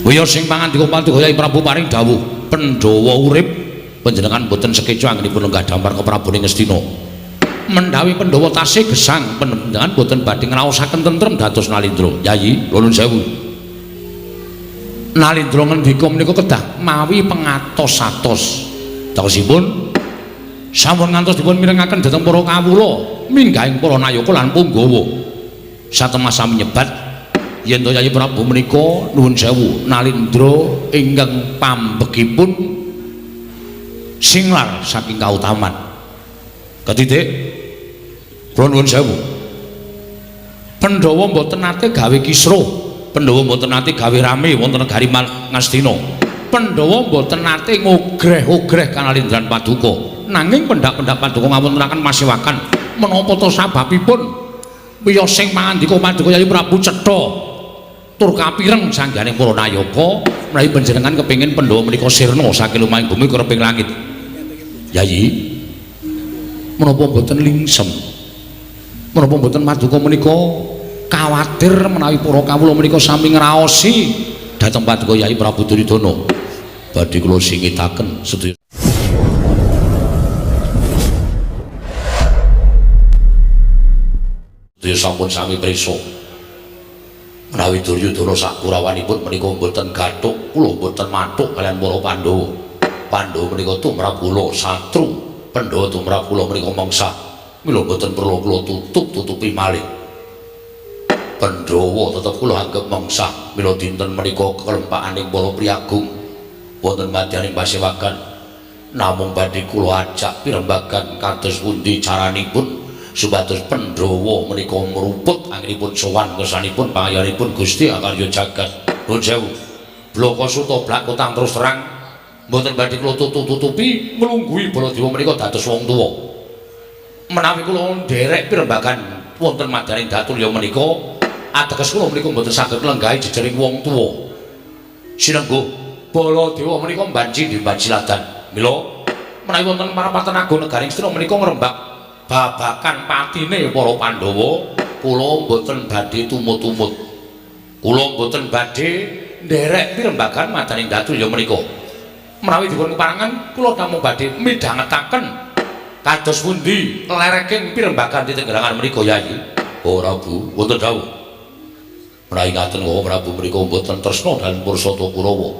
Waya sing pangandika Paduka Yai Prabu paring dawuh Pandhawa urip panjenengan boten sekeca anggenipun lenggah dampar ke Prabune Ngastina. Mendhawi Pandhawa tasih gesang panjenengan boten badhe ngraosaken tentrem dados Nalindra. Yayi, nuwun sewu. Nalindra ngendika menika kedah mawi pengatos-atos. Daosipun sampun ngantos dipun mirengaken dhateng para kawula minggahing para nayaka lan punggawa. Satemah sami nyebat yen to Yayi Prabu menika nuwun sewu Nalindra ingkang pambekipun singlar saking kautaman. Ketitik kula nuwun sewu. Pandhawa mboten nate gawe kisruh, Pandhawa mboten nate gawe rame wonten negari Ngastina. Pandhawa mboten nate ngogreh-ogreh kanalindran Paduka. Nanging pendak-pendak Paduka ngawontenaken masewakan menapa to sababipun wiyosing pangandika Paduka Yayi Prabu cetha tur kapireng sangganing para nayaka menawi panjenengan kepengin Pandhawa menika sirna saking lumahing bumi kereping langit. Yayi, menapa mboten lingsem? Menapa mboten Paduka menika kuwatir menawi para kawula menika sami ngraosi dhateng Paduka Yayi Prabu Duryudana? Badhe kula singitaken sedaya. Sedaya sampun sami prisa. Menawi Duryudana sakurawanipun menika mboten gathuk, kula mboten mathuk kaliyan para Pandhawa. Pandhawa menika tumrap kula satru, Pandhawa tumrap kula menika mangsa. Mila mboten perlu kula tutupi malih. Pandhawa tetep kula anggep mangsa. Mila dinten menika kelempakaning para priyagung wonten madyaning pasewakan namung badhe kula ajak pirembagan kados pundi caranipun supados Pandhawa menika meruput anggenipun sowan kersanipun pangayanipun Gusti Akarya Jagat. Nuwun sewu. Blaka Suta blak kotang terus terang mboten badhe kula tutupi nglungguhi Baladewa menika dados wong tuwa. Menawi kula nderek pirembagan wonten madyaning Datulya menika ateges kula menika mboten saged lenggahi jejering wong tuwa. Sinengguh Baladewa menika mbanci dimbanjiladan. Mila menawi wonten marapatan agung negaring Astina menika ngrembak babakan patine para Pandhawa, kula mboten badhe tumut-tumut. Kula mboten badhe nderek pirembagan madyaning Datulya menika. Menawi dipun keparengan kula namung badhe midhangetaken kados pundi lereking pirembagan titenggelangan menika Yayi. Oh Prabu, wonten dawuh. Menawi ngaten Gusti Prabu menika mboten tresna dan pursata Kurawa.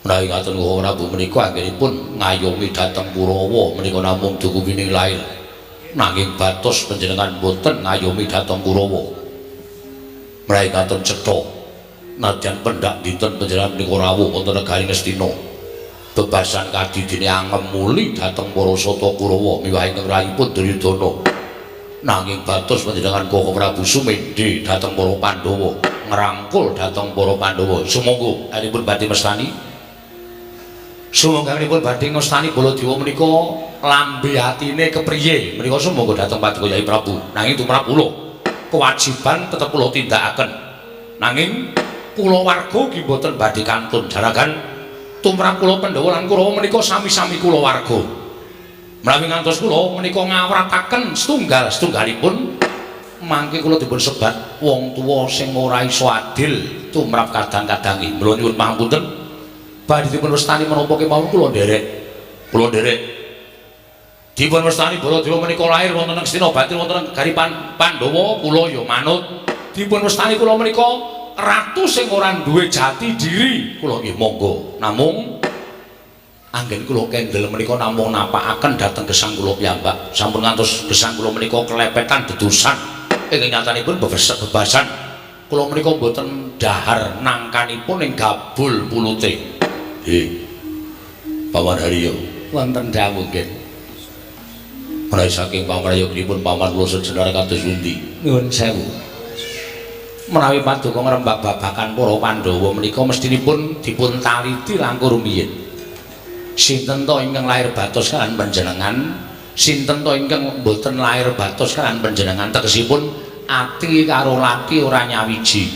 Menawi ngaten Gusti Prabu menika anggenipun ngayomi dhateng Kurawa menika namung dukuwining lair. Nanging batos panjenengan mboten ngayomi dhateng Kurawa. Menawi ngaten cetha nadyan pendak dinten panjenengan menika rawuh wonten negari Ngastina. Bebasan kadidine angem muli dhateng para sata Kurawa miwah ingkang rayipun Duryudana. Nanging batos panjenengan Gusti Prabu sumedhe dhateng para Pandhawa, ngrangkul dhateng para Pandhawa. Sumangga anipun badhe mestani. Sumangga anipun badhe ngestani Baladewa menika lambe atine kepriye menika sumangga dhateng Paduka Yayi Prabu. Nanging tumrap kula kewajiban tetep kula tindakaken. Nanging kula warga nggih mboten badhe kantun jaragan tumrap kula Pandhawa lan Kurawa menika sami-sami kula warga. Menawi ngantos kula menika ngawrataken setunggalipun mangke kula dipun sebat wong tuwa sing ora iso adil tumrap kadang-kadange. Mula nyuwun pangapunten badhe dipun wastani menapa kemawon kula nderek. Kula nderek. Dipun wastani Baladewa menika lair wonten ing Astina batin wonten ing negari Pandhawa, kula ya manut. Dipun wastani kula menika ratu sing ora duwe jati diri, kula nggih monggo. Namung anggen kula kendel menika namung napakaken dhateng gesang kula piyambak. Sampun ngantos gesang kula menika kelepetan dedusan. Ing nyatanipun bebasan kula menika mboten dahar nangkanipun ing gabul pulute. Paman Haryo wonten dawuh nggih. Menawi saking pamrayogipun paman kula sejenar kados pundi? Nuwun sewu. Menawi Paduka ngrembak babakan para Pandhawa menika mestinipun dipun taliti langkung rumiyin. Sinten to ingkang lair batos kaliyan panjenengan, sinten to ingkang boten lair batos kaliyan panjenengan, tegesipun ati karo laki ora nyawiji.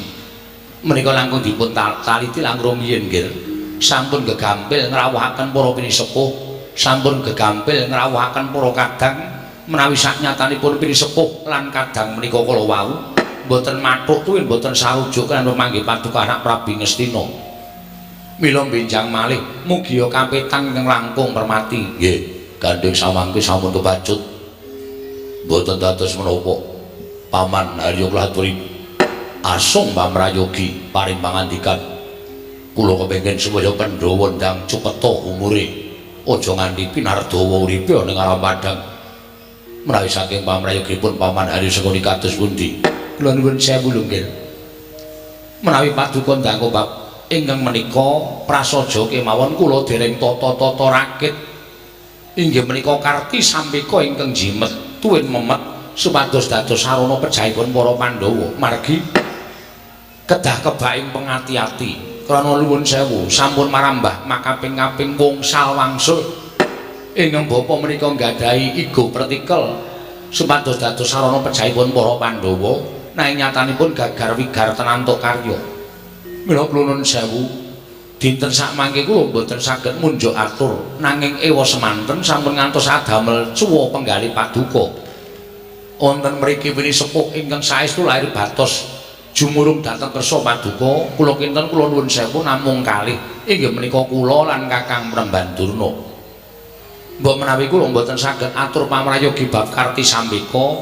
Menika langkung dipun taliti langkung rumiyin nggih. Sampun gegampil ngrawuhaken para pinisepuh, sampun gegampil ngrawuhaken para kadang menawi saknyatanipun pinisepuh lan kadang menika kala wau mboten mathuk tuwin mboten sarujuk kan manggih paduka anak Prabu Ngastina. Mila benjang malih mugi kapitan ingkang langkung permati. Nggih, gandeng samangke sampun kebacut. Mboten dados menapa. Paman Harya kula aturi asung pamrayogi paring pangandikan. Kula kepengin supaya Pandhawa ndang cepeta umure. Aja nganti pinardawa uripe ning alam padang. Menawi saking pamrayogipun Paman Harya sekuni kados pundi? Kula nuwun sewu nggih. Menawi paduka ndang bab ingkang menika prasaja kemawon kula dereng tata-tata rakit. Inggih menika Karti Sampika ingkang jimet tuwin memet supados dados sarana pejahipun para Pandhawa. Margi kedah kebaing pengati-ati. Krana nuwun sewu sampun marambah makaping-kaping wungsal wangsul ingkang bapa menika nggadahi igo pertikel supados dados sarana pejahipun para Pandhawa nanging nyatanipun gagar wigar tenantuk karya. Mila kula nuwun sewu dinten sakmangke kula boten saged munjuk atur nanging ewa semanten sampun ngantos adamel cuwa penggali paduka. Wonten mriki wini sepuh ingkang saestu lair batos jumurung dhateng kersa paduka kula kinten kula nuwun sewu namung kalih inggih menika kula lan Kakang Prembandurna. Mbok menawi kula mboten saged atur pamrayogi bab Karti Sampika,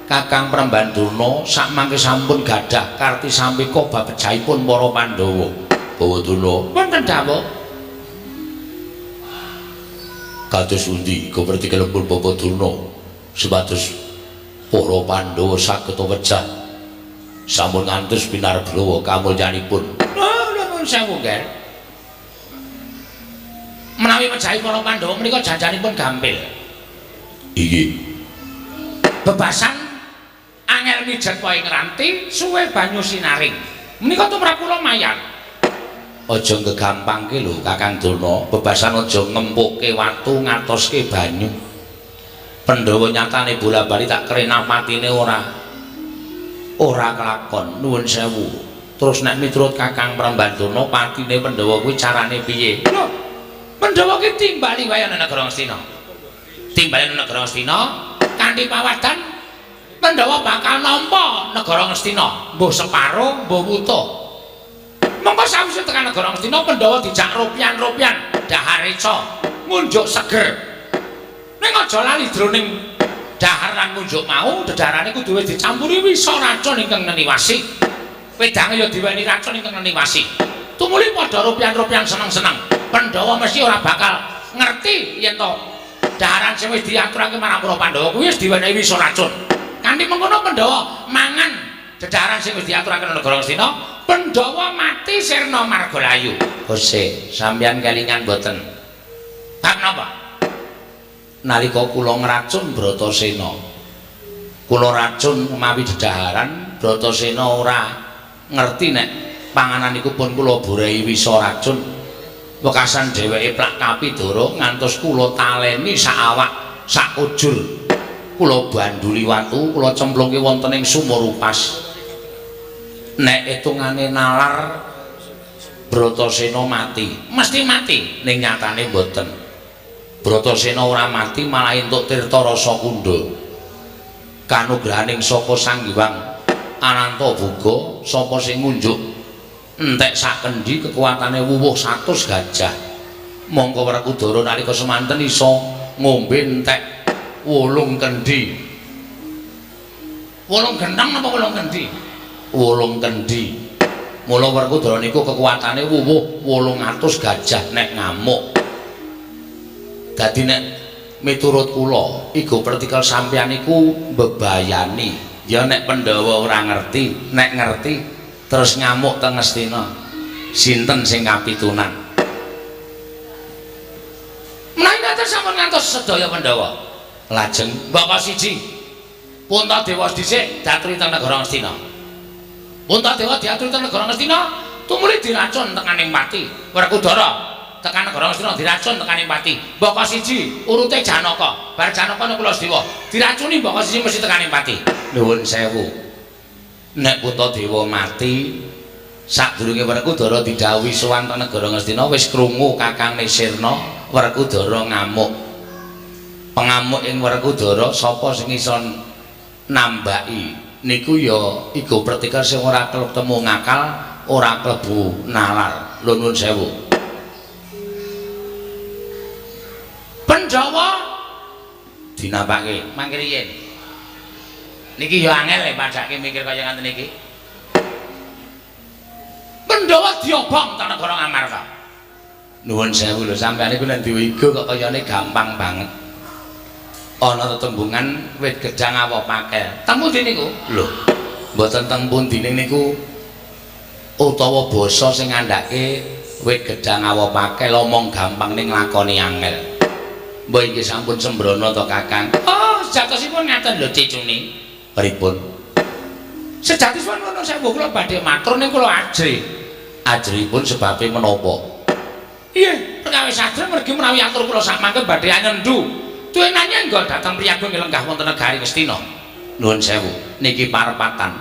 Kakang Prembandurna sakmangke sampun gadah Karti Sampika bab pejahipun para Pandhawa. Bawadurna wonten dawuh kados pundi gumerti kelempul Bawadurna supados para Pandhawa saged wejah sampun ngantos pinarbrawa kamulyanipun. Nuwun sewu nggih. Menawi mejahi para Pandhawa menika janjanipun gampil. Inggih. Bebasan angel mijet wae ngranti suwe banyu sinaring. Menika tumrap kula mayan. Aja ngegampangke lho Kakang Durna, bebasan aja ngempukke watu ngatoske banyu. Pandhawa nyatane bola-bali tak kerenah patine ora kelakon. Nuwun sewu. Terus nek miturut Kakang Prembandurna patine Pandhawa kuwi carane piye? Lho, Pandhawa ki timbali wae ana negara Ngastina. Timbali ana negara Ngastina kanthi pawadan Pandhawa bakal nampa negara Ngastina, mbuh separo, mbuh wutuh. Monggo sawise tekan negara Ngastina Pandhawa dijak rupian-rupian dahar reca, ngunjuk seger. Ning aja lali jroning dahar lan ngunjuk mau, dedarane kudu wis dicampuri wisa racun ingkang neniwasi. Wedange ya diweni racun ingkang neniwasi. Tumuli padha rupian-rupian seneng-seneng. Pandhawa mesti ora bakal ngerti yen to daharan sing wis diaturake marang para Pandhawa kuwi wis diwenehi wisa racun. Kanthi mengkono Pandhawa mangan dedaran sing wis diaturake negara Ngastina, Pandhawa mati sirna margalayu. Gusti, sampeyan kelingan mboten? Bab napa? Nalika kula ngracun Bratasena. Kula racun mawi dedaharan, Bratasena ora ngerti nek panganan iku pun kula borehi wisa racun. Wekasan dheweke plak kapidara ngantos kula taleni sak awak, sak ujur. Kula banduli watu, kula cemplungke wonten ing sumur upas. Nek etungane nalar Bratasena mati, mesti mati, ning nyatane mboten. Bratasena ora mati malah entuk tirta rasa kundha. Kanugrahaning saka Sang Hyang Ananta Boga, sapa sing ngunjuk entek sak kendi kekuatane wuwuh 100 gajah. Mongko Werkudara nalika semanten iso ngombe entek 8 kendi. 8 gendang napa 8 kendi? 8 kendi. Mula Werkudara niku kekuatane wuwuh 800 gajah nek ngamuk. Dadi nek miturut kula iku pertikel sampeyan iku mbebayani. Ya nek Pandhawa ora ngerti, nek ngerti terus ngamuk teng Ngastina. Sinten sing kapitunan? Menawi ngaten sampun ngantos sedaya Pandhawa. Lajeng Bapak siji Puntadewa dhisik diaturi teng negara Ngastina. Puntadewa diaturi teng negara Ngastina, tumuli diracun tekaning pati. Werkudara tekan negara Ngastina diracun tekaning pati. Bapak siji urute Janaka. Bar Janaka niku Lasdewa diracuni Bapak siji mesti tekaning pati. Nuwun sewu. Nek Puntadewa mati sadurunge Werkudara didhawuhi sowan teng negara Ngastina wis krungu Kakang Sirna Werkudara ngamuk. Pengamuk ing Werkudara sapa sing iso nambaki niku ya iku pertikar sing ora ketemu ngakal, ora klebu nalar. Lho nuwun sewu. Pandhawa dinapake mangke riyen. Niki ya angel padake mikir kaya ngaten iki. Pandhawa diobong ta negara Ngamarta. Nuwun sewu lho sampeyan iku nek diwigo kok kayane gampang banget. Ana tetembungan wit gedang awo pakel. Teng pundi niku? Lho, mboten teng pundi niku utawa basa sing ngandhake wit gedang awo pakel omong gampang ning nglakoni angel. Mbah iki sampun sembrono to Kakang. Oh, sejatosipun ngaten lho cicune. Pripun? Sejatosipun ngono sewu kula badhe matur ning kula ajri. Ajripun sebabe menapa? Iya, perkawis ajri mergi menawi atur kula sak mangke badhe anyendu. Duwe nanya enggak datang priyagung lenggah wonten negari Ngastina. Nuwun sewu, niki parepatan.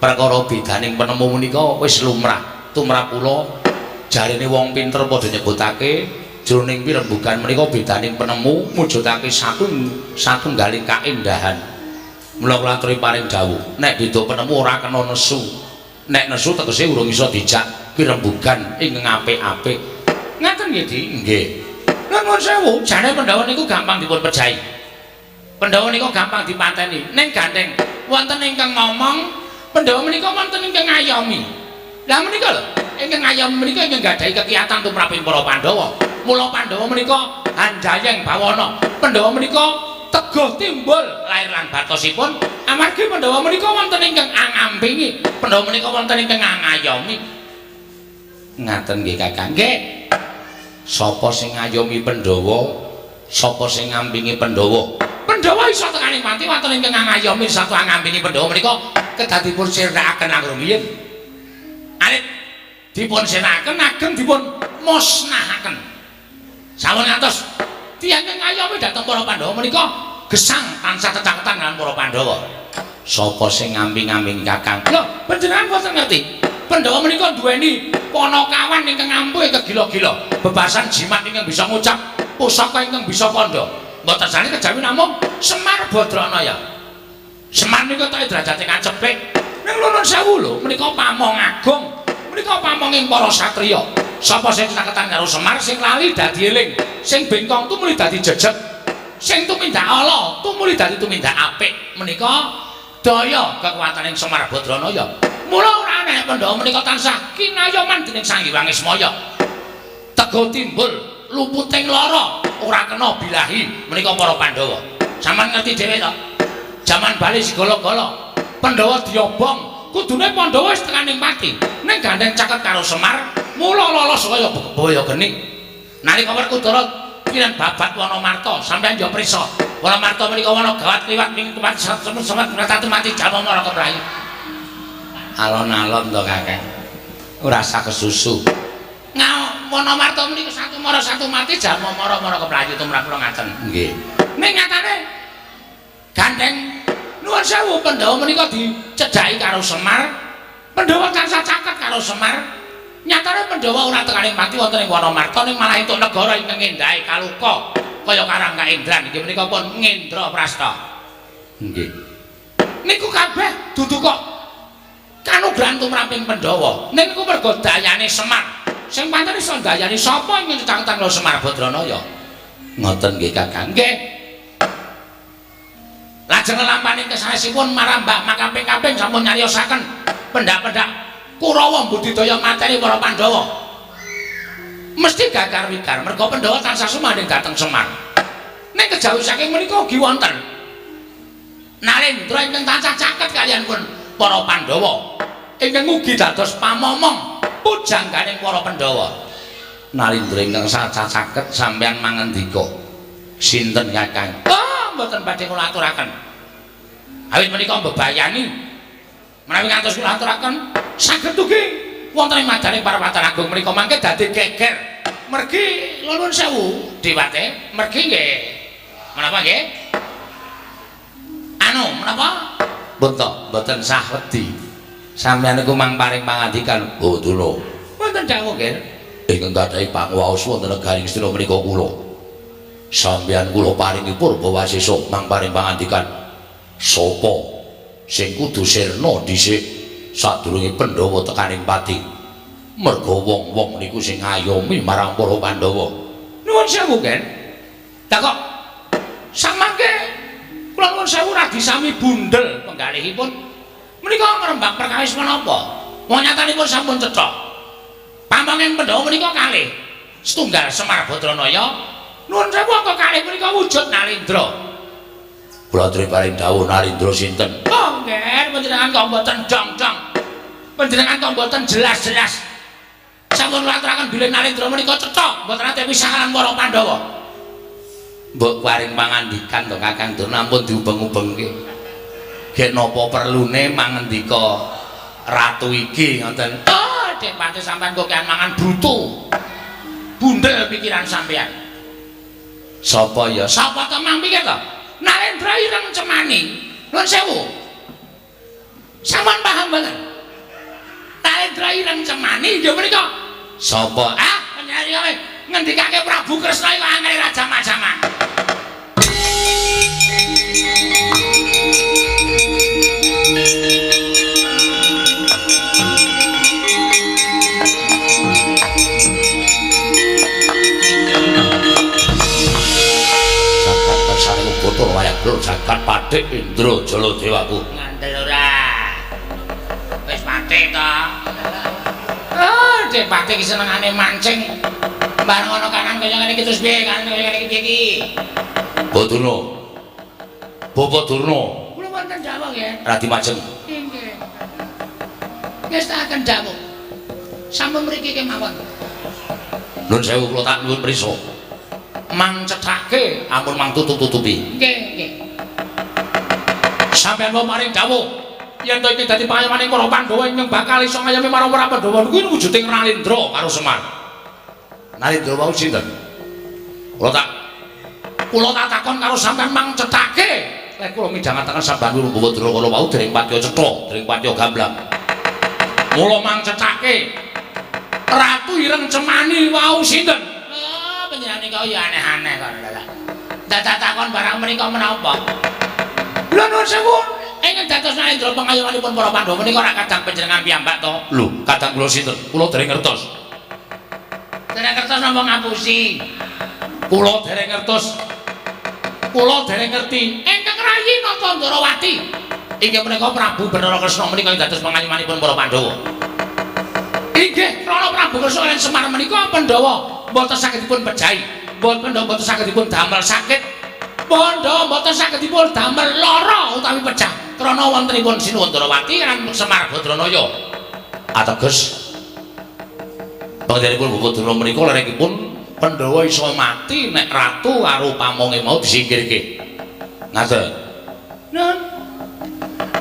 Perkara bidaning penemu menika wis lumrah. Tumrap kula jarine wong pinter padha nyebutake jroning pirembugan menika bidaning penemu mujudake satunggaling kaendahan. Mula kula aturi paring dawuh, nek beda penemu ora kena nesu. Nek nesu tegese urung iso dijak pirembugan ing apik-apik. Ngaten nggih, Di? Nggih. Nuwun sewu, jane Pandhawa niku gampang dipun percaya. Pandhawa niku gampang dipateni. Ning gandeng wonten ingkang ngomong, Pandhawa menika wonten ingkang ngayomi. Lah menika lho, ingkang ngayomi menika ingkang gadhahi kekiyatan tumraping para Pandhawa. Mula Pandhawa menika handayeng bawana. Pandhawa menika teguh timbul lair lan batosipun amargi Pandhawa menika wonten ingkang angampingi. Pandhawa menika wonten ingkang ngayomi. Ngaten nggih Kakang. Nggih. Sapa sing ngayomi Pandhawa, sapa sing ngampingi Pandhawa? Pandhawa iso tekaning pati wonten ingkang ngayomi satu ngampingi Pandhawa menika kedah dipun sirnakaken angrumiyin. Alit dipun sirnakaken ageng dipun musnahaken. Sampun ngantos tiyang ngayomi dhateng para Pandhawa menika gesang tansah tecaketan kaliyan para Pandhawa. Sapa sing ngamping-ngampingi Kakang? Lho, panjenengan boten ngerti. Pandhawa menika duweni panakawan ingkang ampuh kegila-gila. Bebasan jimat ingkang bisa ngucap, pusaka ingkang bisa kandha. Mboten sane kejawi namung Semar Badranaya. Semar nika tok derajate kacepik. Ning nuwun sewu lho, menika pamong agung. Menika pamonging para satriya. Sapa sing caketan karo Semar sing lali dadi eling, sing bengkong tumuli dadi jejeg, sing tumindak ala tumuli dadi tumindak apik. Menika daya kekuwataning Semar Badranaya. Mula ora ana Pandhawa menika tansah kinayoman dening Sang Hyang Ismaya. Teguh timbul luputing lara ora kena bilahi menika para Pandhawa. Sampeyan ngerti dhewe to? Jaman bali segala-gala Pandhawa diobong, kudune Pandhawa wis tekaning mati. Ning gandeng caket karo Semar, mula lolos kaya baya geni. Nalika Werkudara piran babat Wanamarta, sampeyan yo prisa. Wanamarta menika wana gawat liwat ning tempat semut mati jaman ora keprayu. Alon-alon to Kakang. Ora usah kesusu. Wanamarta menika satu mara satu mati jaman mara keprayu tumrap kula ngaten. Nggih. Ning nyatane gandeng nuwun sewu Pandhawa menika dicedhaki karo Semar. Pandhawa tansah caket karo Semar. Nyatane Pandhawa ora tekaning mati wonten ing Wanamarta ning malah entuk negara ingkang endahe kaluka kaya Karangga Indran nggih menika pun Ngendraprasta. Nggih. Niku kabeh dudu kok kanugrahan tumraping Pandhawa. Ning niku mergo dayane Semar. Sing pancen iso ndayani sapa ing caketan karo Semar Badranaya. Ngoten nggih Kakang. Nggih. Lajeng lampaning kesanesipun marambah makaping-kaping sampun nyariosaken pendak-pendak Kurawa budidaya materi para Pandhawa. Mesti gagar wigar merga Pandhawa tansah sumandhing dhateng Semar. Ning kejawi saking menika ugi wonten Narendra ingkang tansah caket kaliyan pun para Pandhawa ingkang ugi dados pamomong pujangganing para Pandhawa. Narendra ingkang tansah caket sampeyan mangandika. Sinten Kakang? Oh, mboten badhe kula aturaken. Awit menika mbebayani menawi ngantos kula aturaken saged ugi wonten ing madaning Parawatan Agung menika mangke dadi geger. Mergi nuwun sewu Dewate, mergi nggih. Menapa nggih? Menapa? Mboten sah wedi. Sampeyan niku mang paring pangandikan, "Oh, Tuna." Wonten dawuh nggih. Ingkang gadhahi panguwaos wonten negari Ngastina menika kula. Sampeyan kula paringi purba wasesa mang paring pangandikan. Sapa sing kudu sirna dhisik sadurunge Pandhawa tekaning pati. Merga wong-wong niku sing ngayomi marang para Pandhawa. Nuwun sewu, Ken. Lah kok samangke kula nuwun sewu radi sami bundel penggalihipun. Menika ngrembak perkawis menapa? Wong nyatanipun sampun cetha. Pamanging Pandhawa menika kalih. Setunggal Semar Badranaya. Nuwun sewu angka kalih menika wujud Nalendra. Kula aturi paring dawuh Nalendra sinten? Oh, nggih, panjenengan kok mboten dong-dong. Panjenengan kok mboten jelas-jelas. Sampun ngaturaken bilih Nalendra menika cetha, mboten ate pisah kaliyan para Pandhawa. Mbok paring pangandikan to Kakang Durna ampun diubeng-ubengke. Gek napa perlune mangendika ratu iki ngoten. Oh, Dek Pati sampean kok kian mangan brutu. Bundel pikiran sampean. Sapa ya? Sapa to mang pikir to? Nalendra Ireng Cemani. Nuwun sewu. Sampun paham mboten? Nalendra Ireng Cemani nggih menika sapa? Ah, penyayi ngendikake Prabu Kresna iku angel raja majaman. Botol wayak blur jagat Pathik Indra Jaladewaku. Ngandel ora. Wis Pathik to. Ah, Dek Pathik iki senengane mancing. Bareng ana kanan kaya ngene iki terus piye? Kanan kaya ngene iki piye iki? Bodurna. Bapak Durna. Kula wonten dawuh nggih. Radi majeng. Nggih. Wis tak akan dawuh. Sampun mriki kemawon. Nuwun sewu kula tak nuwun prisa. Mang cethake ampun mang tutup-tutupi. Nggih, nggih. Sampeyan mau maring dawuh yen to iki dadi pangayomaning para Pandhawa ingkang bakal iso ngayomi marang para Pandhawa kuwi wujuding Nalendra karo Semar. Nalendra wau sinten? Kula tak takon karo sampeyan mang cethake. Lek kula midhangetaken sampeyan Wiradra kala wau dereng patya cetha, dereng patya gamblang. Mula mang cethake Ratu Ireng Cemani wau sinten? Panjenengan kok ya aneh-aneh kok. Dadak takon barang menika menapa? Lha nuwun sewu, ingkang dados Nalendra pangayomanipun para Pandhawa menika ora kadang panjenengan piyambak to? Lho, kadang kula sinten? Kula dereng ngertos. Dereng ngertos napa ngapusi? Kula dereng ngertos. Kula dereng ngerti. Ingkang rayi napa Ndarawati? Inggih menika Prabu Bathara Kresna menika dados pangayomanipun para Pandhawa. Inggih, Rana Prabu Kresna lan Semar menika Pandhawa mboten saged dipun pejahi, mboten saged dipun damel sakit, mboten saged dipun damel lara utawi pecah krana wontenipun Sinuwun Ndarawati lan Semar Badranaya. Ateges panjenenganipun Bapak Durna menika larekipun Pandhawa iso mati nek ratu karo pamonge mau disingkirke. Ngaten. Nun.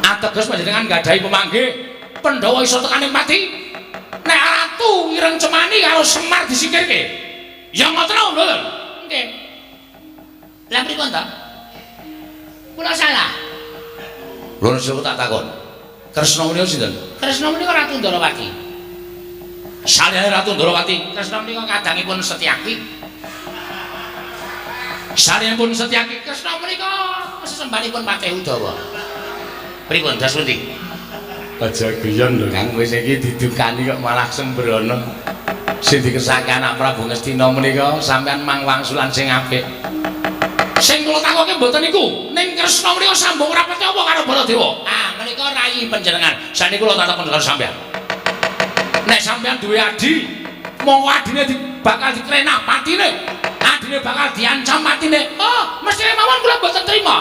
Ateges panjenengan gadahi pemanggih Pandhawa iso tekaning mati nek Ratu Ireng Cemani karo Semar disingkirke. Ya ngoten mboten? Nggih. Lah pripun to? Kula salah. Lho nek tak takon. Kresna menika sinten? Kresna menika Ratu Ndarawati. Saliyane Ratu Ndarawati, Kresna menika kadangipun Setyaki. Saliyanipun Setyaki, Kresna menika sesembanipun Patih Udawa. Pripun das pundi? Aja guyon lho Kang, wis iki didukani kok malah sembrono. Sing dikersake anak Prabu Ngastina menika sampean mang wangsulan sing apik. Sing kula takoke mboten niku, ning Kresna menika sambung rapat apa karo Baladewa? Ah, menika rayi panjenengan. Saniki kula takon karo sampean. Nek sampean duwe adi, monggo adine bakal dikrenah patine. Adine bakal diancam patine. Oh, mesti mawon kula mboten trima.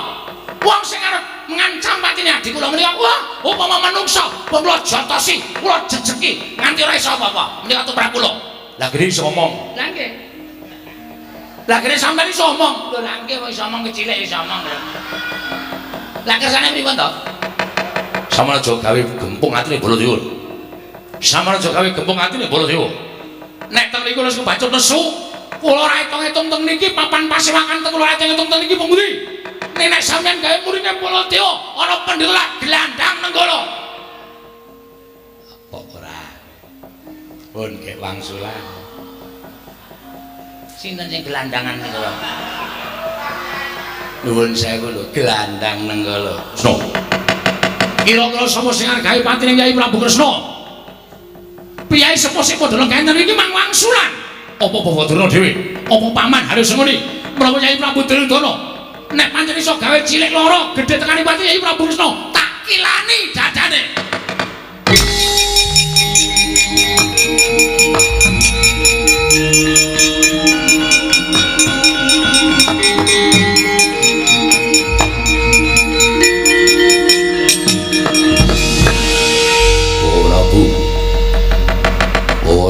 Wong sing arep ngancam patine adi kula menika, wah, upama manungsa, kula jotosi, kula jejeki nganti ora iso apa-apa. Menika tumrap kula. Lah gene iso ngomong. Lah nggih. Lah gene sampeyan iso ngomong. Lho lah nggih iso ngomong kecilik iso ngomong. Lah kersane pripun to? Sampeyan aja gawe gempung atine Baladewa. Sampeyan aja gawe gempung atine Baladewa. Nek teng niku wis kebacut nesu, kula ora itung-itung teng niki papan pasewakan teng kula itung-itung teng niki pemudi. Nek sampeyan gawe murine Baladewa ana pendhelak gelandang nenggala. Kok ora? Pun kek wangsulan. Sinten sing gelandangan niku? Nuwun sewu lho, gelandang nenggala. No. Kira-kira sapa sing argahe patine Kyai Prabu Kresna? Piyai sepuh sing padha lengkenten iki mang wangsulan. Apa Bawadurna dhewe? Apa paman harus ngene? Menawa Kyai Prabu Duryudana nek pancen iso gawe cilik loro gedhe tekani pati Kyai Prabu Kresna, tak kilani dadane.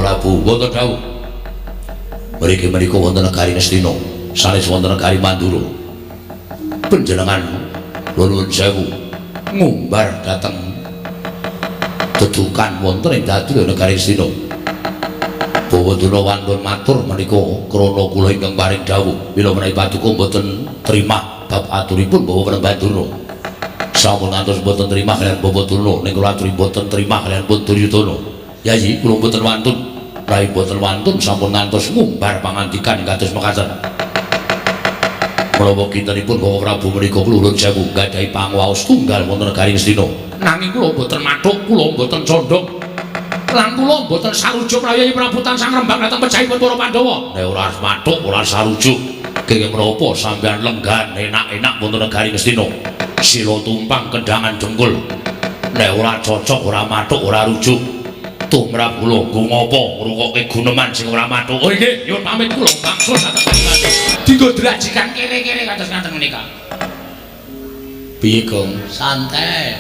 Prabu wonten dawuh mriki menika wonten negari Nestina sanes wonten negari Mandura panjenengan nuwun sewu ngumbar dhateng dedukan wonten ing dadul negari Nestina Bawadurna wantun matur menika krana kula ingkang paring dawuh mila menawi paduka mboten trima bab aturipun Bawa Bawadurna sampun ngantos mboten trima kaliyan Bawadurna ning kula aturi mboten trima kaliyan pun Duryudana Yayi kula mboten wantun rai boten wantun sampun ngantos ngumbar pangandikan kados mekaten. Menawa kintenipun Bawa Prabu menika kula sewu gadhahi pangwaos tunggal wonten negari Nestina. Nanging kula boten mathuk, kula boten condong. Lan kula boten sarujuk prayogi Prabu tansah ngrembak dhateng pejahipun para Pandhawa. Nek ora mathuk, ora sarujuk, kenging menapa sampeyan lenggan enak-enak wonten negari Nestina. Sila tumpang kendangan jengkul. Nek ora cocok, ora mathuk, ora rujuk. Tumrap kula nggo ngopo ngrungokke guneman sing ora mathuk. Oh nggih, nyuwun pamit kula bangsul dhateng Pati. Dinggo drajikan kere-kere kados ngaten menika. Piye, Gong? Santai.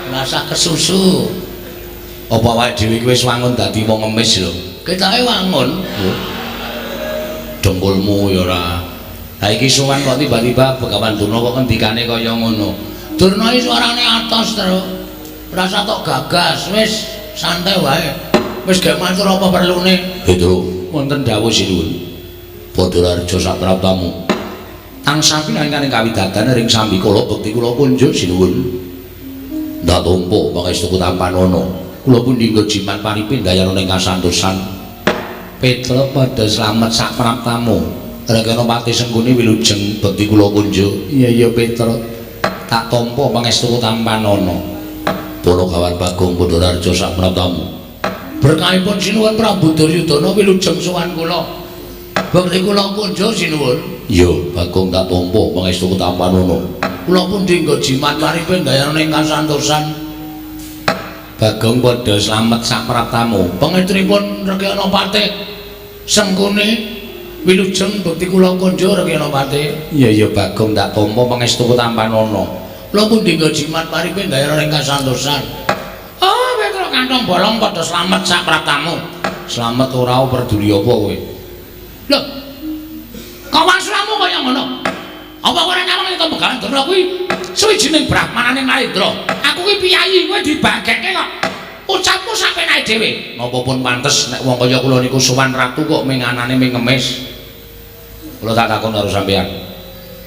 Rasa kesusu. Apa awake dhewe iki wis wangun dadi wong ngemis lho? Ketoke wangun. Dengkulmu ya ora. Ha iki sowan kok tiba-tiba Begawan Durna kok ngendikane kaya ngono. Durna iki suarane atos terus. Rasa tok gagas wis santai wae. Wis gak matur apa perlune. Petro, wonten dawuh sinuwun. Badararja sapraptamu. Tansah pinanganing kawidadan ring sambikala bekti kula kunjuk sinuwun. Ndak tampa pangestu tampanana. Kula pun dinggo jimat paripin dayana ning kasantosan. Petro padha slamet sapraptamu. Rekana pati senggone wilujeng bekti kula kunjuk. Iya Petro. Tak tampa pangestu tampanana. Para kawan Bagong Badararja sapraptamu. Berkahipun sinuwun Prabu Duryudana wilujeng sowan kula. Bekti kula kunjuk sinuwun. Iya, Bagong tak tampa pangestu tampanana. Kula pun dinggo jimat paripin dayana ing kasantosan. Bagong padha slamet sapraptamu. Pangestripun Rekyana Patih Senggone wilujeng bekti kula kunjuk Rekyana Patih. Iya Bagong tak tampa pangestu tampanana. Kula pun dinggo jimat paripin dayana ing kasantosan. Oh, Petro kantong bolong padha slamet sapraptamu. Slamet ora peduli apa kowe. Lho. Kawaslamu kaya ngono. Apa kowe nyawang ing Begawan Durna kuwi suwijining brahmanane Narendra. Aku ki piyayi kowe dibagekke kok. Ucapmu sampe naik dhewe. Napa pun pantes nek wong kaya kula niku sowan ratu kok menganane ming ngemis. Kula tak takon karo sampeyan.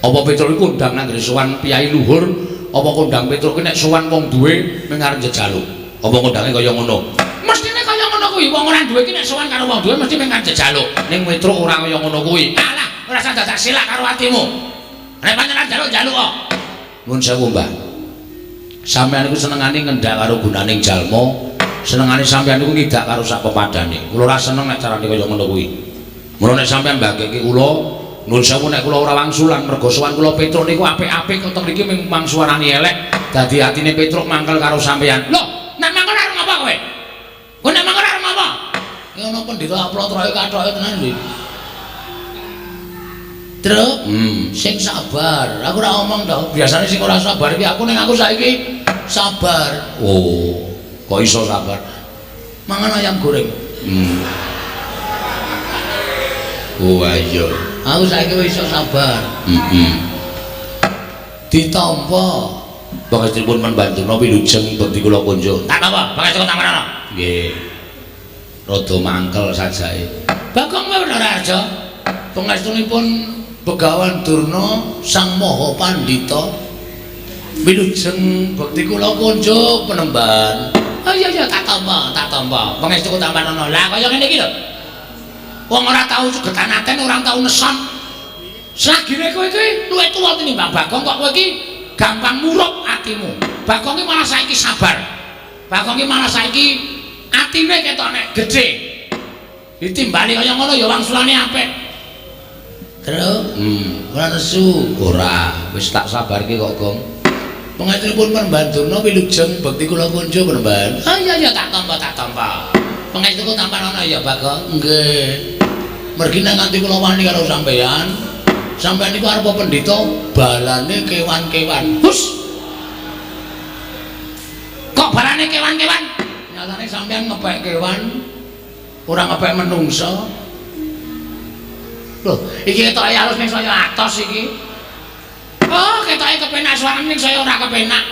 Apa Petro iku ndang nang sowan piyayi luhur? Apa kondang Petro ki nek sowan wong duwe ming arep jejaluk? Apa kondange kaya ngono? Mestine kaya ngono kuwi. Wong ora duwe ki nek sowan karo wong duwe mesti ming arep jejaluk. Ning Petro ora kaya ngono kuwi. Alah, ora usah dadak silak karo atimu. Nek pancen jaluk-jaluk kok. Nuwun sewu, Mbah. Sampeyan iku senengane ngendhak karo gunaning jalma, senengane sampeyan iku ngidak karo sak pepadane. Kula ora seneng nek carane kaya ngono kuwi. Mula nek sampeyan mbageke kula nuwun sewu nek kula ora wangsulan mergo sowan kula Petruk niku apik-apik kok mriki mung suarane elek dadi atine Petruk mangkel karo sampeyan. Lho, nek mangkel arep ngapa kowe? Kowe nek mangkel arep ngapa? Ya ono pendhita aplotroke kathoke tenan lho. Truk, sing sabar. Aku ora omong to. Biasane sing ora sabar iki aku ning aku saiki sabar. Oh, kok iso sabar? Mangan ayam goreng. Oh ayo. Aku saiki wis iso sabar. Ditampa pangestripun Mandurna wilujeng bekti kula kunjuk. Tak apa, pangestu tampanana. Nggih. Rada mangkel sajake. Bagong Badararja. Pangestunipun Begawan Durna Sang Maha Pandhita wilujeng bekti kula kunjuk Penemban. Oh iya tak tampa. Pangestu tampanana. Lah kaya ngene iki lho. Wong ora tau sugetanaten, ora tau neson. Selagine kowe iki luwih tuwa tinimbang Bagong kok kowe iki gampang murup atimu. Bagong ki malah saiki sabar. Bagong ki malah saiki atine ketok nek gedhe. Ditimbali kaya ngono ya wangsulane apik. Terus, ora nesu, ora, wis tak sabarke kok, Gong. Pengaturipun Pembandurna wilujeng bekti kula kunjuk Penemban. Ah iya tak tampa. Pengaturku tampan ana ya, Bagong. Nggih. Mergi nang nganti kula wani karo sampean. Sampeyan niku arep pendhita balane kewan-kewan. Hus. Kok balane kewan-kewan? Nyatane sampeyan ngepek kewan, ora ngepek menungso. Loh, iki ketoke alus ning saya atos iki. Oh, ketoke kepenak suarane ning saya ora kepenak.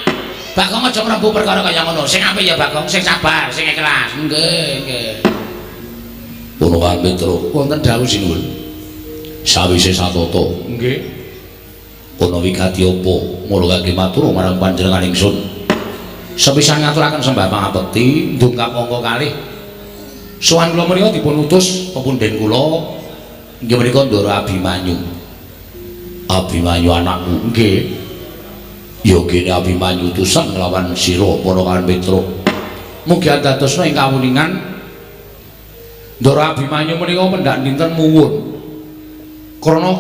Bagong aja mlebu perkara kaya ngono. Sing apik ya Bagong, sing sabar, sing ikhlas. Nggih. Punukan Petro, wonten dawuh sinuwun. Sawise satata. Nggih. Ana wigati apa mulungake matur marang panjenengan ingsun. Sepisan ngaturaken sembah pangabekti, ndungkap angka kalih. Sowan kula menika dipun utus pepunden kula inggih menika Ndara Abimanyu. Abimanyu anakku, nggih. Ya kene Abimanyu utusan nglawan sira Punukan Petro. Mugi andadosna ing kawuningan Ndara Abimanyu menika pendak dinten muwun. Krana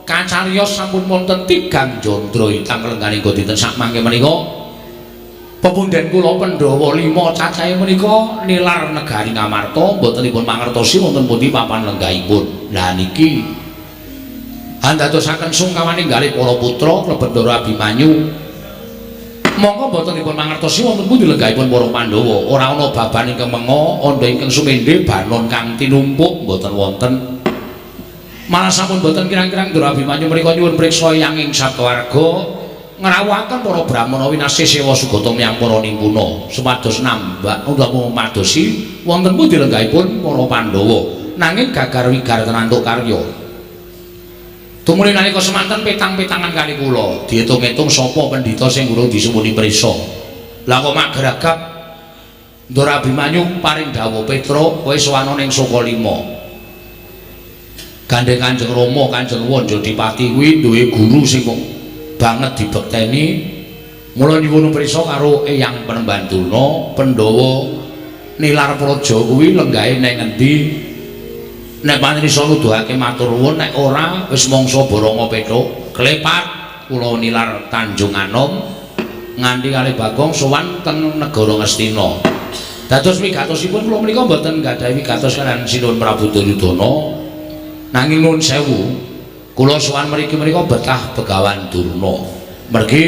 kacariyos sampun wonten 3 jandra ingkang lengganipun dinten sak mangke menika pepunden kula Pandhawa 5 cacahe menika nilar negari Ngamarta mboten dipun mangertosi wonten pundi papan lenggahipun. Lah niki andadosaken sungkawaning galih para putra klebet Ndara Abimanyu. Monggo mboten dipun mangertosi wonten pundi lenggahipun para Pandhawa. Ora ana baban ingkang menga, andha ingkang sumendhe, banon kang tinumpuk mboten wonten. Malah sampun mboten kirang-kirang Ndara Abimanyu menika nyuwun priksa yanging saptawarga ngrawuhaken para brahmana winasih sewa sugata miyang para nimpuna supados nambah utawa madosi wonten pundi lenggahipun para Pandhawa nanging gagar wigar tenantuk karya. Tumuli nalika semanten petang-petangan kali kula diitung-itung sapa pendhita sing urung disumuni prisa. Lah kok mak geragap Ndara Abimanyu paring dawuh Petro kowe sowan ning Sokalima. Gandeng Kanjeng Rama Kanjeng Wanjadipati kuwi duwe guru sing banget dibekteni. Mula nyuwun prisa karo Eyang Pembandurna Pandhawa nilar praja kuwi lenggahe ning endi. Nek pancen nuduhake matur nuwun, nek ora wis mangsa Baranga Petruk klepat kula nilar Tanjung Anom nganti kalih Bagong sowan teng negara Ngastina. Dados wigatosipun kula menika mboten gadhahi wigatos kaliyan Sinuhun Prabu Duryudana nanging nuwun sewu kula sowan mriki menika betah Begawan Durna. Mergi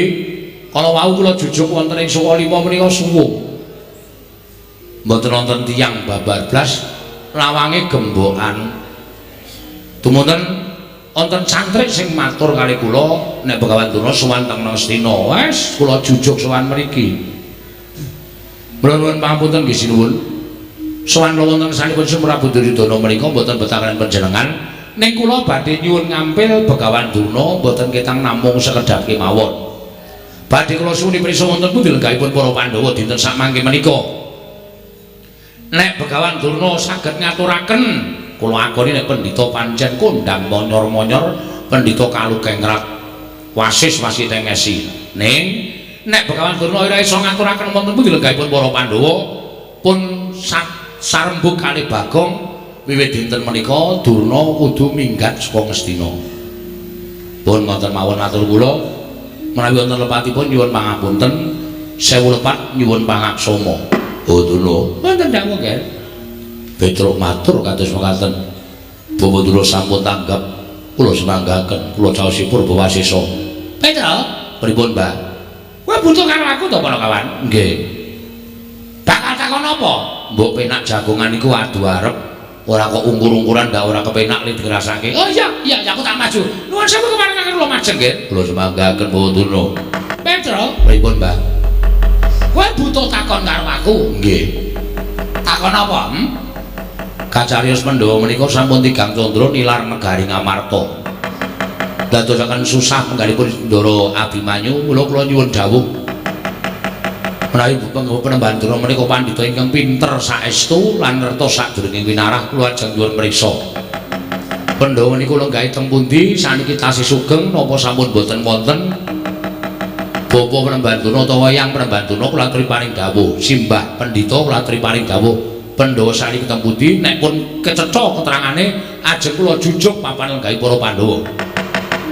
kala wau kula jujuk wonten ing Sokalima menika suwung. Mboten wonten tiyang babar blas lawange gembokan. Dumunten wonten cantrik sing matur kalih kula nek Begawan Durna sowan teng Ngastina. Wes kula jujuk sowan mriki. Mula nuwun pangapunten nggih sinuwun. Sowan kula wonten sanipun Sri Prabu Duryudana menika mboten betah kaliyan panjenengan. Ning kula badhe nyuwun ngampil Begawan Durna mboten ketang namung sekedhap kemawon. Badhe kula suwuni prisa wonten pundi lenggahipun para Pandhawa dinten sakmangke menika. Nek Begawan Durna saged ngaturaken kula akoni nek pendhita pancen kondang monyor-monyor, pendhita kalukengrat wasis-wasis tengesi. Ning nek Begawan Durna ora iso ngaturaken wonten pundi lenggahipun para Pandhawa pun sarembug kalih Bagong wiwit dinten menika Durna kudu minggat saka Ngastina. Pun ngoten mawon matur kula menawi wonten lepatipun nyuwun pangapunten, sewu lepat nyuwun pangaksama. Oh Durna, wonten dawuh nggih. Petruk matur kados mekaten. Bapak Durna sampun tanggap kula semanggaken, kula caosipun Bawasesa. Petruk, pripun, Mbah? Kowe butuh karo aku to, para kawan? Nggih. Bakal takon apa? Mbok penak jagongan iku adu arep. Ora kok ungkur-ungkuran ndak ora kepenak li dirasake. Oh iya aku tak maju. Nuwun sewu keparengaken kula majeng nggih. Kula semanggaken Bapak Durna. Petruk, pripun, Mbah? Kowe butuh takon karo aku? Nggih. Takon apa? Kacariyos Pandhawa menika sampun 3 candra nilar negari Ngamarta. Dadosaken susah penggalipun Ndara Abimanyu, mula kula nyuwun dawuh menawi Pembandurna menika pandhita ingkang pinter saestu lan ngertos sadurunge winarah, kula ajeng nyuwun priksa. Pandhawa niku lenggahe teng pundi saniki tasih sugeng napa sampun boten wonten? Bapak Penembantuna utawa Yang Penembantuna kula aturi paring dawuh, Simbah Pendhita kula aturi paring dawuh. Pandhawa sami keteng pundi nek pun kecetha keterangane ajeng kula jujuk papan lenggahing para Pandhawa.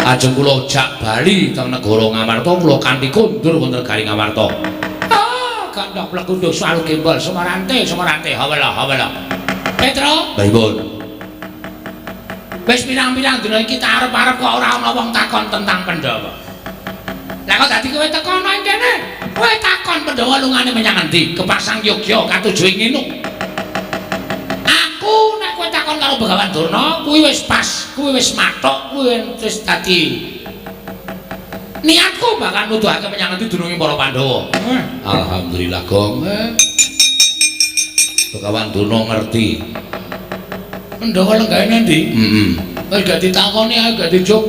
Ajeng kula jak bali teng negara Ngamarta kula kanthi kondur wonten negari Ngamarta. Ah, kandhak plekunduk swalu gembol Semarante hawala. Petro, pripun? Wis pirang-pirang dina iki tak arep-arep kok ora ana wong takon tentang Pandhawa. Lah kok dadi kowe teko ana ing kene? Kowe takon Pandhawa lungane menyang endi? Kepasang Yogya katuju ing Nginuk. Nek kowe takon karo Begawan Durna kuwi wis pas, kuwi wis mathok, kuwi wis dadi niatku bakal nuduhake menyang endi dununge para Pandhawa. Alhamdulillah, Gong. Begawan Durna ngerti. Pandhawa lenggahane endi? Wis gak ditakoni ae gak dijuk.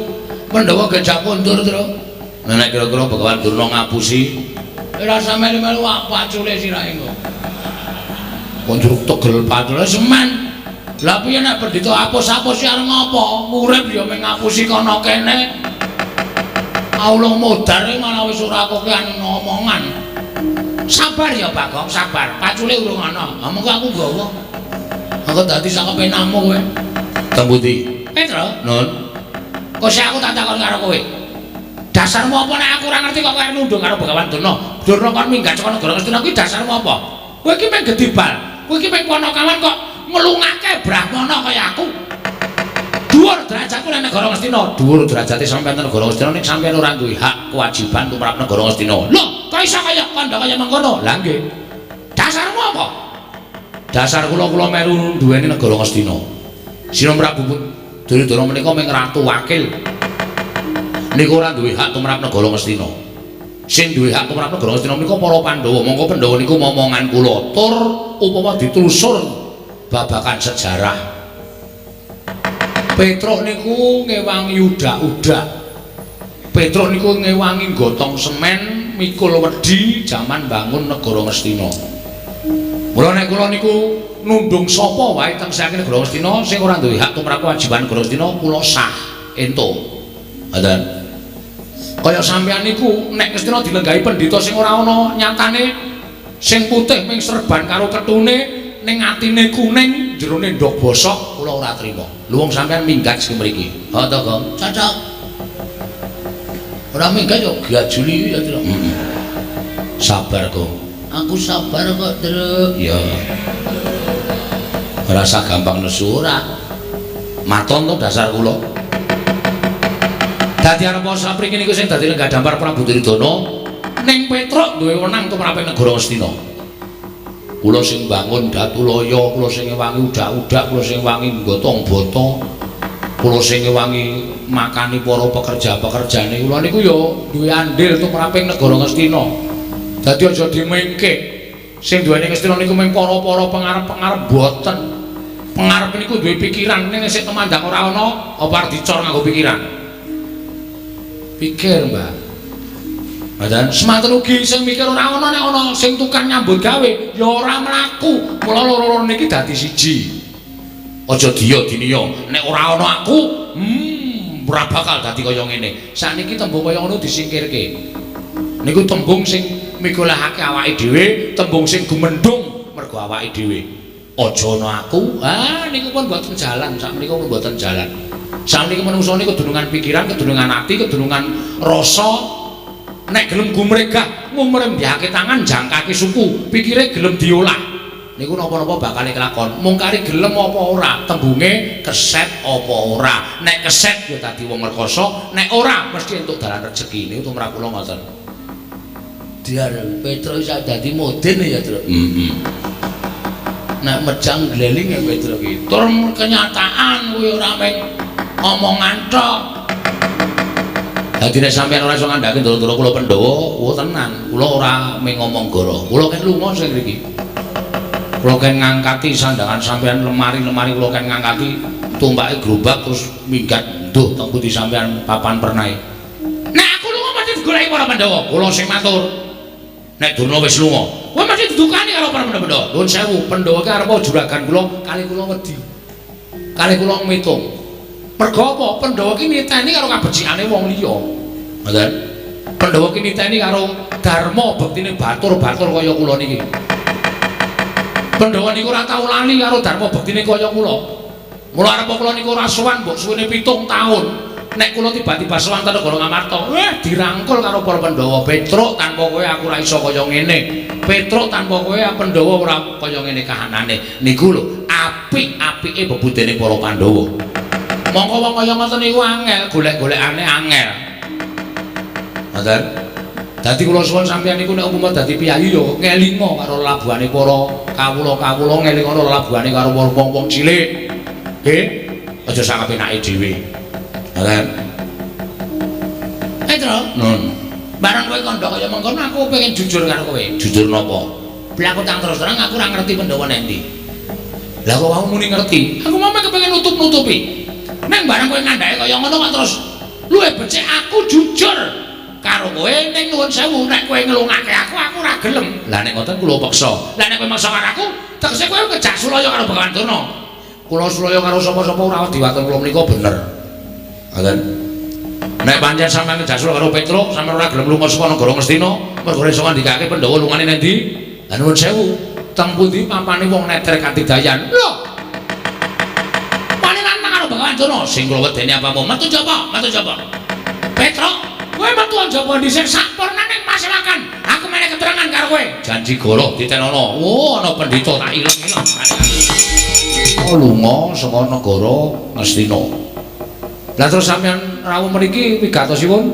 Pandhawa gejak kondur terus. Nek kira-kira Begawan Durna ngapusi, ora sampe melu apa cule sirahe kok. Kondur tegel pacule semen. Lah piye nek Pendhita apus-apus arep ngopo? Urip ya mung ngapusi kono kene. Allah modar malah wis ora kokean omongan. Sabar ya Bagong, sabar. Pacule urung ana. Ha mengko aku nggawa. Aku dadi sak kepenamu kowe. Teng pundi? Petro. Nun. Kok sik aku tak takon karo kowe. Dasarmu apa nek aku ora ngerti kok kowe nundung karo Begawan Durna? Durna kon minggat saka negara Ngastina kuwi dasarmu apa? Kowe iki mung gedibal. Kowe iki mung ponokawan kok ngelungake brahmana kaya aku. Dhuwur derajatku nek negara Ngastina, dhuwur derajate sampeyan ning negara Ngastina ning sampeyan ora duwe hak kewajiban tumrap negara Ngastina. Lho, kok iso kaya kandha kaya mengkono? Lah nggih. Dasarmu apa? Dasar kula meru duweni negara Ngastina. Sira Prabu Duryudana menika mung ratu wakil. Niku ora duwe hak tumrap negara Ngastina. Sing duwe hak tumrap negara Ngastina menika para Pandhawa. Monggo Pandhawa niku momongan kula tur upama ditelusur babakan sejarah. Petruk niku ngewangi udak-udak. Petruk niku ngewangi gotong semen mikul wedi jaman bangun negara Ngastina. Mula nek kula niku nundung sapa wae teng saking negara Ngastina sing ora duwe hak tumrap kewajiban negara Ngastina kula sah ento. Ngoten. Kaya sampeyan niku nek Ngastina dilenggahi pendhita sing ora ana nyatane sing putih ming serban karo ketune ning atine kuning jerone ndok bosok kula ora trima. Lho wong sampean minggat sing mriki. Ha to, Gong? Cocok. Ora minggat yo gajuli ya, Tru. Sabar, Gong. Aku sabar kok, Tru. Ya. Ora usah gampang nesu ora. Maton to dasar kula. Dadi arep sapriki niku sing dadi lenggah dampar Prabu Duryudana ning Petruk duwe wenang tumrap negara Ngastina. Kula sing bangun Datulaya, kula sing ngewangi udak-udak, kula sing ngewangi gotong bata, kula sing ngewangi makani para pekerja-pekerjane kula niku ya duwe andil tumraping negara Ngastina. Dadi aja dimengke. Sing duweni Ngastina niku mung para-para pengarep-pengarep boten. Pengarep niku duwe pikiran ning sik temandang ora ana apa arep dicor nganggo pikiran. Pikir, Mbak. Dan semanten ugi sing mikir ora ana nek ana sing tukang nyambut gawe ya ora mlaku. Mula loro-loro niki dadi siji. Aja diya diniya nek ora ana aku, ora bakal dadi kaya ngene. Sakniki tembung kaya ngono disingkirke. Niku tembung sing mikulahake awake dhewe, tembung sing gumendhung mergo awake dhewe. Aja ana aku. Niku pun mboten jalan, sakmenika pun mboten jalan. Sakniki manungsa niku kedunungan pikiran, kedunungan ati, kedunungan rasa. Nek gelem gumregah ngumrembihake tangan jangkake suku pikire gelem diolah niku napa-napa bakal kelakon mung kari gelem apa ora tembunge keset apa ora nek keset ya dadi wong rekoso nek ora mesti entuk dalan rezeki niku tumrap kula ngoten Diar Petro iso dadi moden ya Tru nek mejang gleling ya Petro iki tur kenyataan kuwi ora mung omongan tok. Dadi nek sampeyan ora iso ngandhake ndoro-ndoro kula Pandhawa, wo tenan. Kula ora mung ngomong goro. Kula ken lunga sing mriki. Kula ken ngangkati sandangan sampeyan lemari-lemari kula ken ngangkati tumpake gerobak terus minggat nduh teng pundi sampeyan papan pernae. Nek aku lunga mesti digoleki para Pandhawa. Kula sing matur. Nek Durna wis lunga, kowe mesti didukani karo para Pandhawa. Nuwun sewu, Pandhawa ki arep juragan kula, kali kula wedi. Kali kula mitung. Mergo apa? Pandhawa ki niteni karo kabecikane wong liya. Ngoten. Pandhawa ki niteni karo dharma bektine batur-batur kaya kula niki. Pandhawa niku ora tau lali karo dharma bektine kaya kula. Mula arep kula niku ora sowan mbok suwene 7 taun. Nek kula tiba-tiba sowan ta negara Ngamarta, dirangkul karo para Pandhawa. Petruk tanpa kowe aku ora iso kaya ngene. Petruk tanpa kowe Pandhawa ora kaya ngene kahanane. Niku lho apik-apike bebudene para Pandhawa. Mongko wong kaya ngoten niku angel, golek-golekane angel. Ngoten. Dadi kula suwun sampeyan niku nek umpama dadi piyayi ya ngelinga karo labuhane para kawula-kawula, ngelinga karo labuhane karo wong-wong cilik. Nggih, aja sak kepenake dhewe. Ngoten. Petro. Nun. Barang kowe kandha kaya mengkono aku pengen jujur karo kowe. Jujur napa? Lah aku tak terus terang aku ora ngerti Pandhawa nek ndi. Lah kok kamu muni ngerti? Aku mau kepengin nutup-nutupi. Neng barang kowe ngandhake kaya ngono kok terus luwih becik aku jujur karo kowe ning nuwun sewu nek kowe nglungake aku ora gelem. Lah nek ngoten kula peksa. Lah nek kowe maksa karo aku, tegese kowe kejak sulaya karo Bagawan Durna. Kula sulaya karo sapa-sapa ora diwaten kula menika bener. Ngoten. Nek pancen sampeyan kejak sulaya karo Petruk, sampeyan ora gelem lunga saka negara Ngastina, mergo iso ngandikake Pandhawa lungane ning ndi? Lah nuwun sewu, teng pundi pampane wong netrek Katidayan. Lho. Panenan karo Bagawan Durna sing kula wedeni apamu? Metu jaba, metu jaba. Petruk, kowe metu jaba dhisik sakpurnaning masyarakat. Aku meneh keterangan karo kowe. Janji goro ditenono. Oh, ana pendhita tak ilang-ilang. Oh, lunga saka negara Ngastina. Lah terus sampeyan rawuh mriki wigatosipun?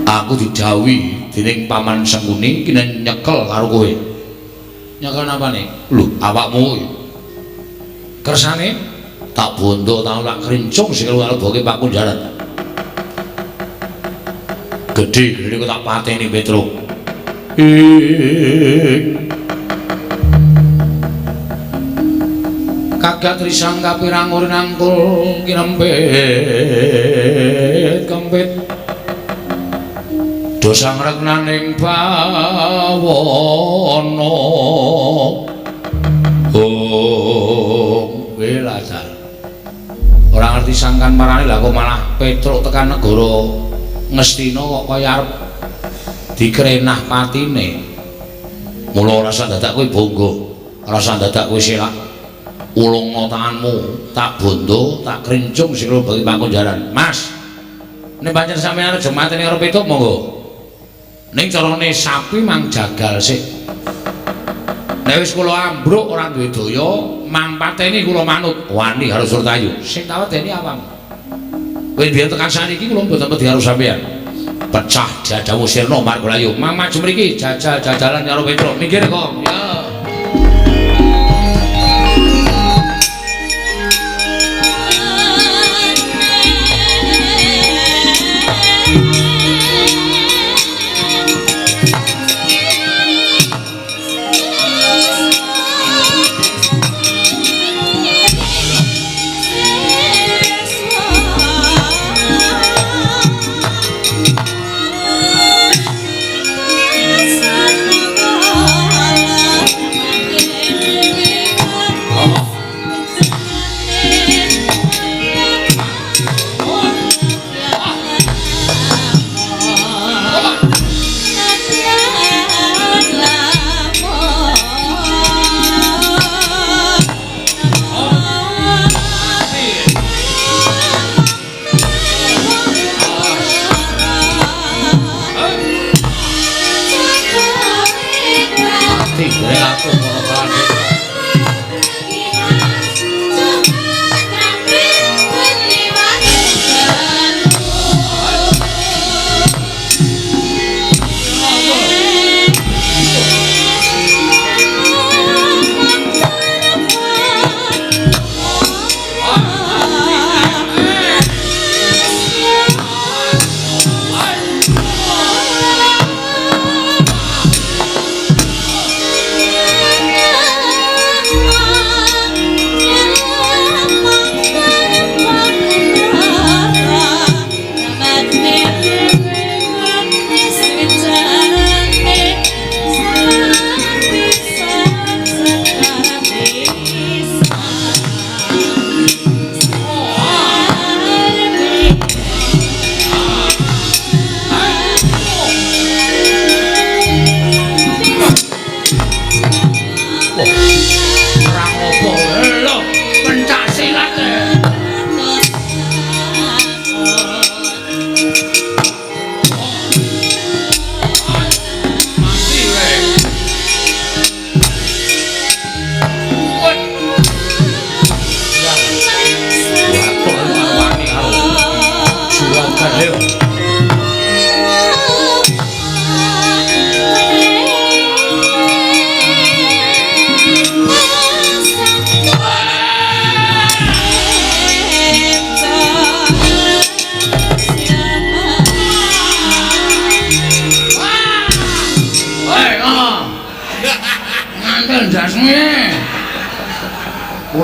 Aku dijauhi dening Paman Sengkuni kene nyekel karo kowe. Nyekel napane? Lho, awakmu kersane tak bondo tak lak krincung sing kaleboke Pak Kunjaran. Gedhe kok tak pateni Petruk. Kagat risang kapirang nangkul kinempet kempet dosa ngreknaning bawana welasar ora ngerti sangkan marane lha kok malah Petruk tekan negara Ngastina kok kaya arep dikrenah patine. Mula rasa dadak kowe bangga, rasa dadak kowe selak ulunga tanganmu, tak bondo, tak krincung sing bagi Pak Kunjaran. Mas, nek pancen sampeyan aja mateni karo Petruk monggo. Ning carane sapi mang jagal sik. Nek wis kula ambruk ora duwe daya, mang pateni kula manut. Wani harus Surtayu. Sing tak wedeni apamu? Kowe biyen tekan saniki kula mboten wedi karo sampeyan. Pecah dadamu sirna Margolayu. Mang maju mriki jajal-jajalan karo Petruk. Minggir kok. Ya.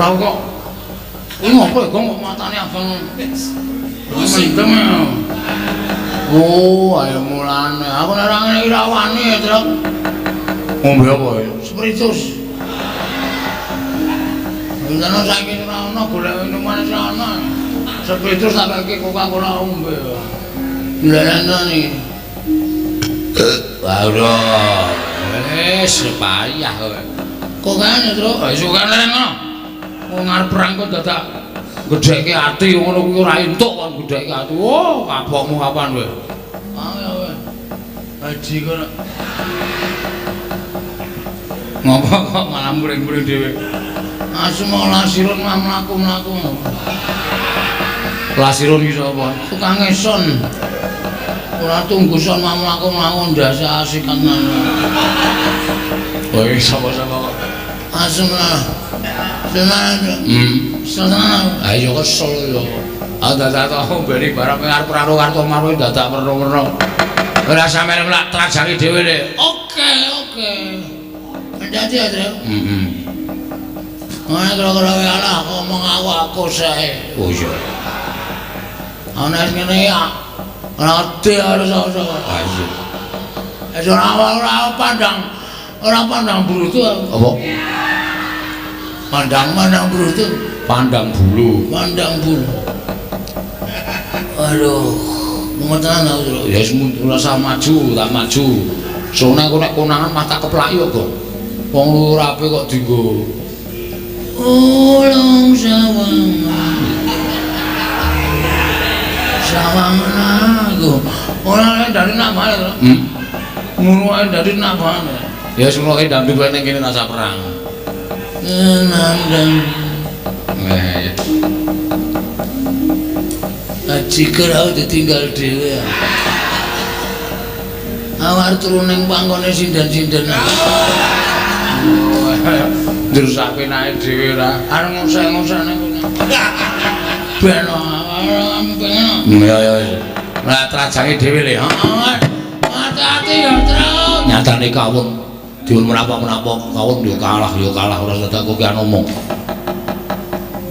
ora kok. Kuwi ngopo ya, kok matane abang. Mendem ya. Oh, ayo mulane. Aku nek ora ngene iki ra wani ya, Truk. Ngombe apa ya? Spiritus. Ngono saiki ora ono golek minuman ora ono. Spiritus tak kaki Coca-Cola ngombe. Ndelani. Waduh. Wis payah kowe. Kok ngene, Truk? Wis kok ngono. Wong arep perang kok dadak gedheke ati ngono kuwi ora entuk kon gedheke ati. Oh, kapokmu kapan kowe? Ah ya kowe. Haji kok. Ngopo kok malah muring-muring dhewe. Asma lasirun mlaku-mlaku. Lasirun iki sapa? Tukang eson. Ora tunggu son mlaku-mlaku ndasa asikan nang. Kowe sapa-sapa kok? Asma. Senang. Ayo kesel yo. Dadak ngombeni barang arep karo marwe dadak werna-werna. Ora sampeyan lak trajangi dhewe le. Oke. Dadi ya, Tru. Ana kira-kira wae ala ngomong aku sae. Oh iya. Ana ngene ya. Ati harus ora. Ah iya. Ora pandang brutu. Apa? Pandang brutu. Pandang bulu. Aduh, ngoten aku, Tru. Ya ora usah maju, tak maju. Soale aku nek konangan mah tak keplak yo, kok. Wong lurape kok dienggo. Ulung sawangan aku. Ora dari namane, Tru. Ngono ae dari namane. Ya sing kok ndambi kowe ning kene rasa perang. Nandang. Jika aku ditinggal dhewe. Awar turu ning pangkone sindan-sindan. Terus apenake dhewe ora arep ngusah-ngusahne kene. Ben awak pengen. Ya. Lah trajange dhewe le. Hati-hati ya, Tru. Nyatane kawon diun menapa-menapa kawon yo kalah ora dadak kok ngomong.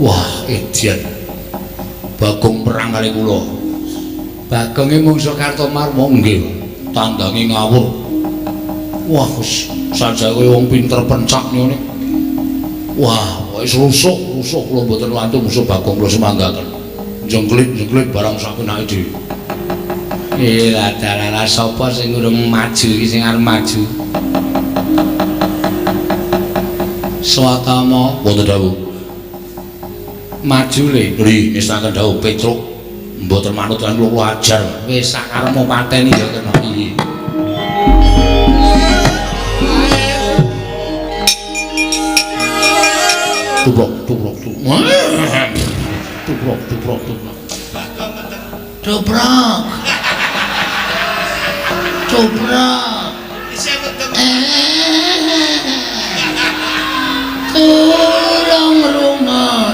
Wah, edian. Bagong perang kali kula. Bagonge mungsuh Kartomarma nggih, tandange ngawur. Wah, wis sajake wong pinter pencak ngene. Wah, wis rusuk kula mboten wantu musuh Bagong kula semanggaken. Jengklit barang sapenake dhewe. Dalah sapa sing urung maju iki sing arep maju? Swatama wonten dawuh. Maju le ngestaken dawuh Petruk mboten manut lan kula ajar wis sakarepmu pateni ya kena piye. Tubrok. Tolong rumah.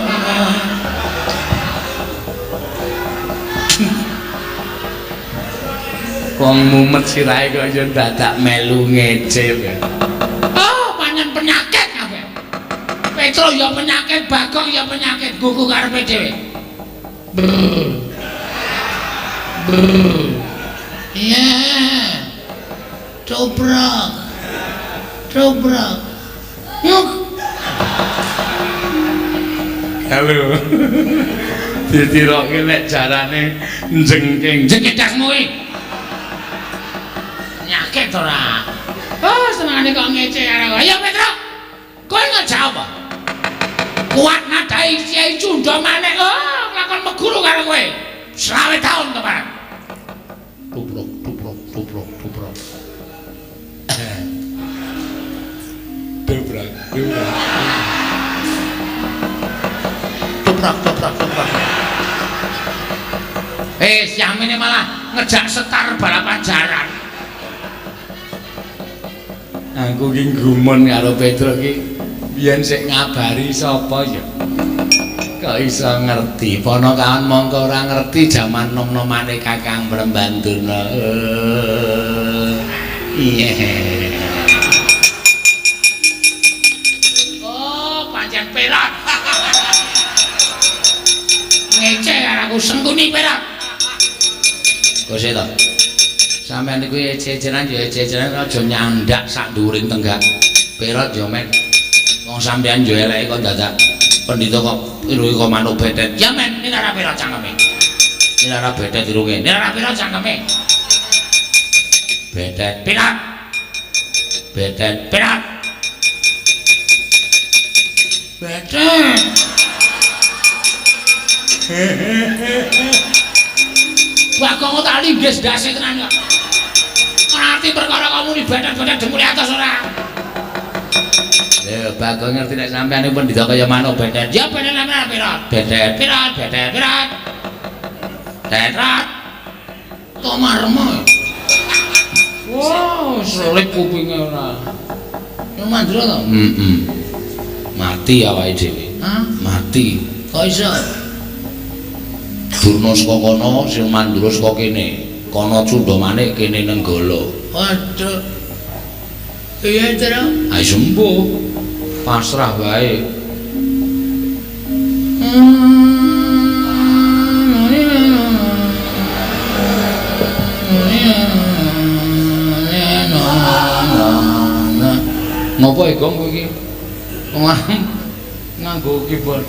Wong mumet sirahe kok yo dadak melu ngece. Oh, pancen penyakit kabeh. Petro ya penyakit, Bagong ya penyakit, gugu karepe dhewe. Iya. Dobrak. Yuk. Halo. Ditiroke nek jarane jengking. Jengkedakmu iki. Penyakit ora. Oh, senengane kok ngece karo. Ayo Petro. Kowe ngejawab apa? Kuat nadai Kyai Cunda maneh. Oh, nglakon meguru karo kowe. 20 tahun kemarin. Tubrok. Dobrak. Siam ini malah ngejak setar balapan jaran. Aku ki gumun karo Petro ki biyen sik ngabari sapa ya. Kok iso ngerti, ponokawan mongko ora ngerti jaman nom-nomane Kakang Brembandurna. Iya. Oh, pancen pelot. aku Sengkuni Perak. Kose to. Sampeyan niku jejeran ya jejeran aja nyandak sak dhuwuring tenggak. Perak yo men. Wong sampeyan yo eleke kok dadak pendhita kok irunge kok manuk betet. Ya men, ini ora perak cangkeme. Ini ora betet irunge. Ini ora perak cangkeme. Betet perak. Betet perak. Betet. Bagong tak linggis dase tenan kok. Ora ngerti perkara kamu ni betet-betet demule atas ora. Lho, Bagong ngerti nek sampeyan pun pendhita kaya manuk betet. Ya betet sampeyan pirat. Betet pirat, betet pirat. Tetrat. Tomarmo. Wow, selip kupinge ora. Yo mandra to? Mati awake dhewe. Hah? Mati. Kok iso? Durna saka kono, sing Mandura saka kene. Kono Cundamanik kene Nenggala. Waduh. Iya, Tru. Ayo sembuh. Pasrah wae. Ngopo iki gong iki? Nganggo keyboard.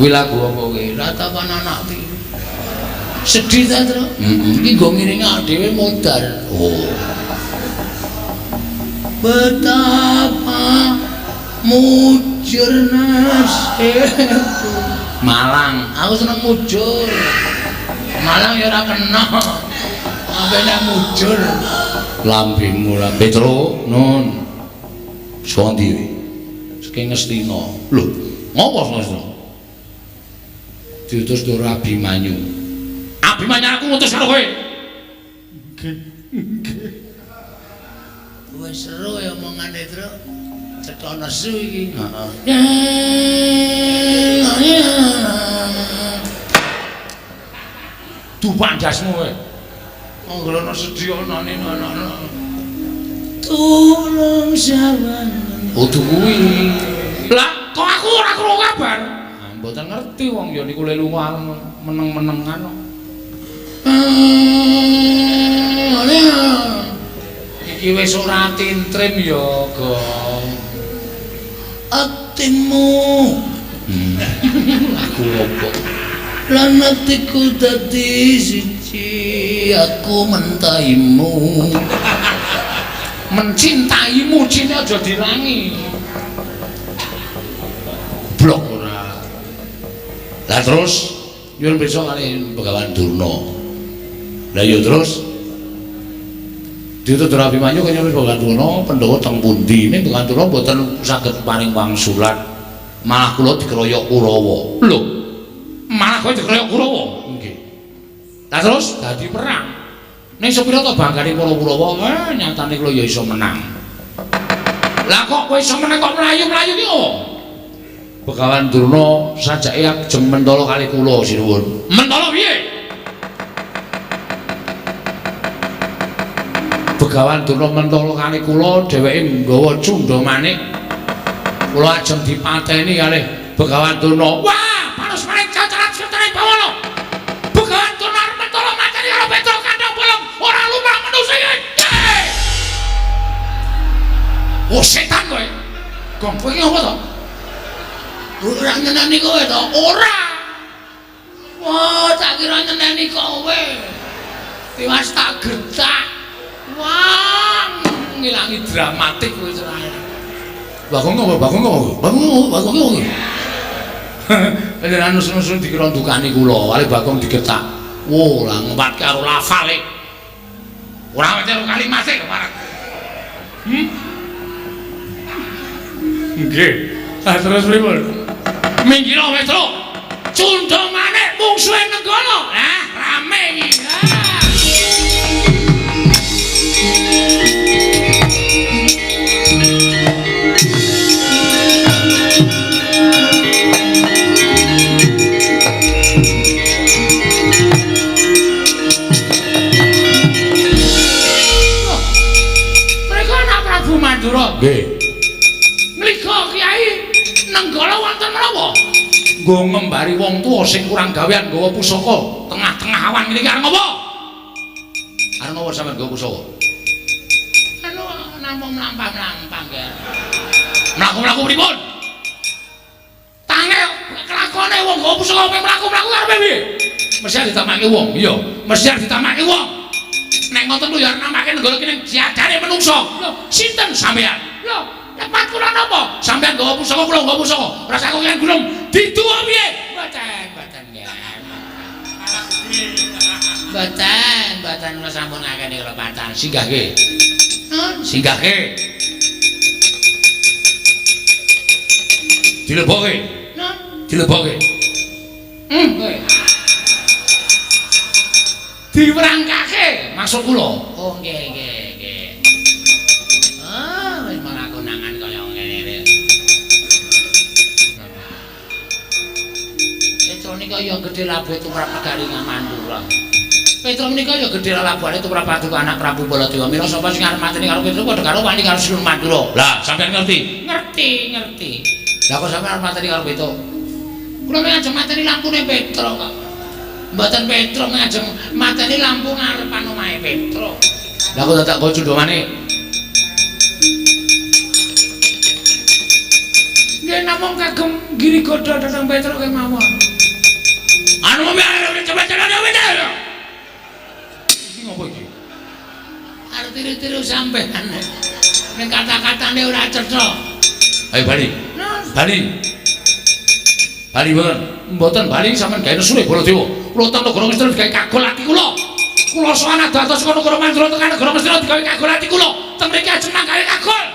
Kuwi lagu apa kuwi? Ratapan anak iki. Sedih ta, Tru? Iki nggo ngiringi awake dhewe modal. Oh. Betapa mujur nasibku. Malang, aku seneng mujur. Malang ya ora kena. Ambene mujur. Lambemu lambe Tru, nun. Saka ndi kowe? Saka Ngastina. Lho, ngopo Ngastina? Diutus karo Abimanyu. Abimanyu aku ngutus karo kowe. Nggih. Wis seru ya omongane, Tru. Cetha nesu iki. Heeh. Dupak jasmu kowe. Anggrana sedyanane ana. Tulung sawan. Kudu kuwi. Lah, kok aku ora krungu kabar? Mboten ngerti wong ya niku le lunga meneng-menengan kok. Iki wis ora tintrim ya, Gong. Atimu. Aku opo? Lan atiku dadi siji, aku mentaimu. Mencintaimu, cinta aja dirangi. Blok ora. Lah terus nyuwun besok kali Begawan Durna. Lah ya terus diutus Abimanyu kaya nyuwun Begawan Durna Pandhawa teng pundi? Ning Begawan Durna mboten saged paring wangsulan. Malah kula dikeroyok Kurawa. Lho. Malah kowe dikeroyok Kurawa? Nggih. Lah terus dadi perang. Ning sepira to bangkane para Kurawa? Nyatane kula ya iso menang. Lah kok kowe iso menang kok mlayu-mlayu ki opo? Begawan Durna sajake ajeng mentala kali kula sinuwun. Mentala piye? Begawan Durna mentala kali kula dheweke nggawa Cundamanik. Kula ajeng dipateni kalih Begawan Durna. Wah, panos maning cacaran sirtane bawana. Begawan Durna mentala mateni karo Petruk kandhang bolong. Ora lumrah manusa iki. Oh setan kowe. Gong kowe iki apa to? Ora nyeneni kowe to? Ora. Wah, tak kira nyeneni kowe. Tiwas tak getak. Wah, ngilangi dramatik kowe cerai. Bagong apa? Bagong apa? Bagong apa? Panjenengan nus-nus dikira ndukani kula, kali Bagong digetak. Wo, lah ngempatke karo lafale. Ora wecer kalimate kepareng. Nggih. Ah terus pripun? Minggir wis, Tru. Cundamanik mungsuhe Nenggala. Lah, rame iki. Mandura. Nggih. Mlika Kyai Nenggala wonten menapa? Nggo ngembari wong tuwa sing kurang gawean nggawa pusaka tengah-tengah awan niki arep ngopo? Arep ngopo sampean nggawa pusaka? Anu namung mlampah-mlampah ya. Mlaku-mlaku pripun? Tange kelakone wong nggawa pusaka pe mlaku-mlaku karepe piye? Mesti ditamake wong, iya, mesti ditamake wong. Nek ngoten ku ya namake nenggala kene diadane menungso. Lho, sinten sampean? Lho, lepat kula napa? Sampean nggawa pusaka kula nggawa pusaka. Rasa kok yen gunung diduwa piye? Mboten ya. Mboten kula sampun ngakeni kelepatan. Singgahke. Singgahke. Dileboke. Dileboke. Kowe. Diwerangkake maksud kula. Oh nggih. Ah, wis malah konangan kaya ngene. Petro nika ya gedhe labuhe tumrap negari Mandura. Petro nika ya gedhe labuhe tumrap paduka anak Prabu Baladewa. Mila sapa sing arep mateni karo Petro padha karo wani karo Sinuwun Mandura. Lah, sampeyan ngerti? Ngerti. Lah kok sampeyan arep mateni karo Petro? Kula ngajeng mateni lampune Petro kok. Mboten Petro ngajeng mateni lampu ngarepan omahe Petro. Lah kok tak go cundhomane. Nggih namung kagem giri godha dhateng Petro kemawon. Anu mbiyen coba-coba dhewe. Iki ngopo iki? Arep tiru-tiru sampean. Nek kata-katane ora cetha. Ayo bali. Bali mboten bali sampean gawe nesune Baladewa. Kula teng negara Ngastina digawe kagol ati kula. Kula sowan dados kono negara Mandura tekan negara Ngastina digawe kagol ati kula. Teng mriki ajeng gawe kagol.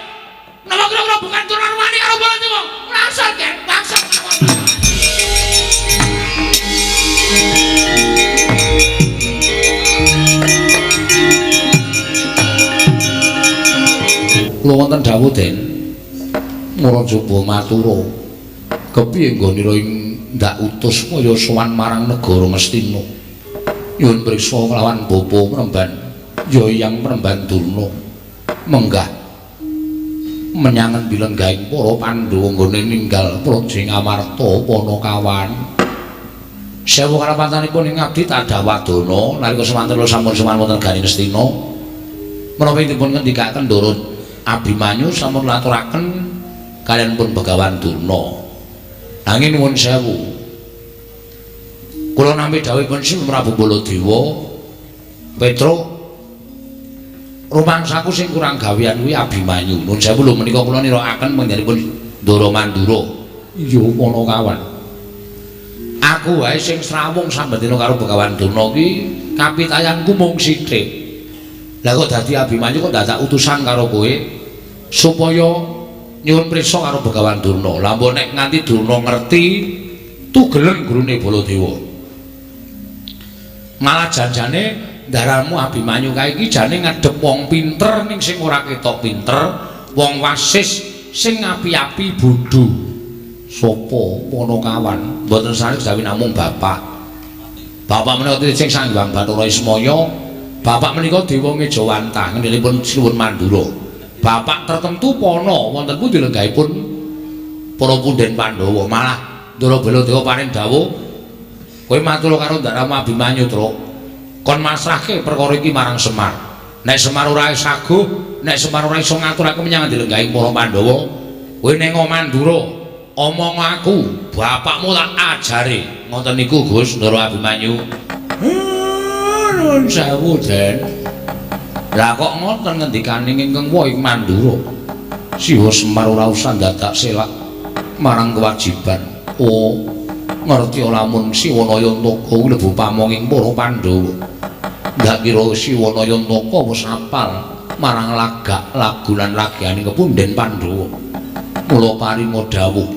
Napa kira-kira bukan turunan wani karo Baladewa? Langsung kan bangsa mawon. Kula wonten dawuh Den. Mula coba matura. Kepiye nggonira ing ndak utus kaya sowan marang negara Ngastina. Nyuwun priksa kelawan bapa Mremban, ya Hyang Mremban Durna. Menggah menyangen bilenggahing para Pandhawa nggone ninggal Praja Ngamarta Panakawan. Sewu karapatanipun ing abdi tadah wadana nalika semanten sampun sowan wonten gari Ngastina. Menapa dipun ngendikaken Ndara Abimanyu sampun laturaken kaliyan pun Begawan Durna. Nanging nuwun sewu. Kula nampi dawuhipun Sinuwun Prabu Baladewa, Petro rumangsaku sing kurang gawean kuwi Abimanyu. Nuwun sewu lho menika kula nirakaken panjenenganipun Ndara Mandura. Iya Panakawan. Aku wae sing srawung sambendina karo Begawan Durna kuwi kapitayanku mung sithik. Lah kok dadi Abimanyu kok dadak utusan karo kowe supaya nyuwun priksa karo Begawan Durna. Lah mbok nek nganti Durna ngerti tugelen gurune Baladewa. Malah janjane ndaramu Abimanyu kae iki jane ngadhep wong pinter ning sing ora ketok pinter, wong wasis sing api-api bodho. Sapa Panakawan? Mboten sanes gawe namung bapak. Bapak menika sing Sanghyang Bathara Ismaya. Bapak menika Dewa Ngejawantah ngendhepipun Sinuwun Mandura. Bapak tertentu pono wonten pundi lenggahipun para punden Pandhawa. Malah Ndara Baladewa paring dawuh, kowe matur karo Ndaramu Abimanyu, Tru. Kon masrahke perkara iki marang Semar. Nek Semar ora saguh, nek Semar ora iso ngaturake menyang dilenggahing para Pandhawa, kowe ning Mandura omong aku, bapakmu tak ajari. Ngoten niku Gus Ndara Abimanyu. Nuwun sewu, Den. Lah kok ngoten ngendikane ingkang wa ing Mandura. Siwa Semar ora usah dadak selak marang kewajiban. Oh, ngerti lamun Siwanaya Ntaka mlebu pamonging para Pandhawa. Ndak kira Siwanaya Ntaka wis apal marang lagak lagu lan lagiane kepunden Pandhawa. Mula paringa dawuh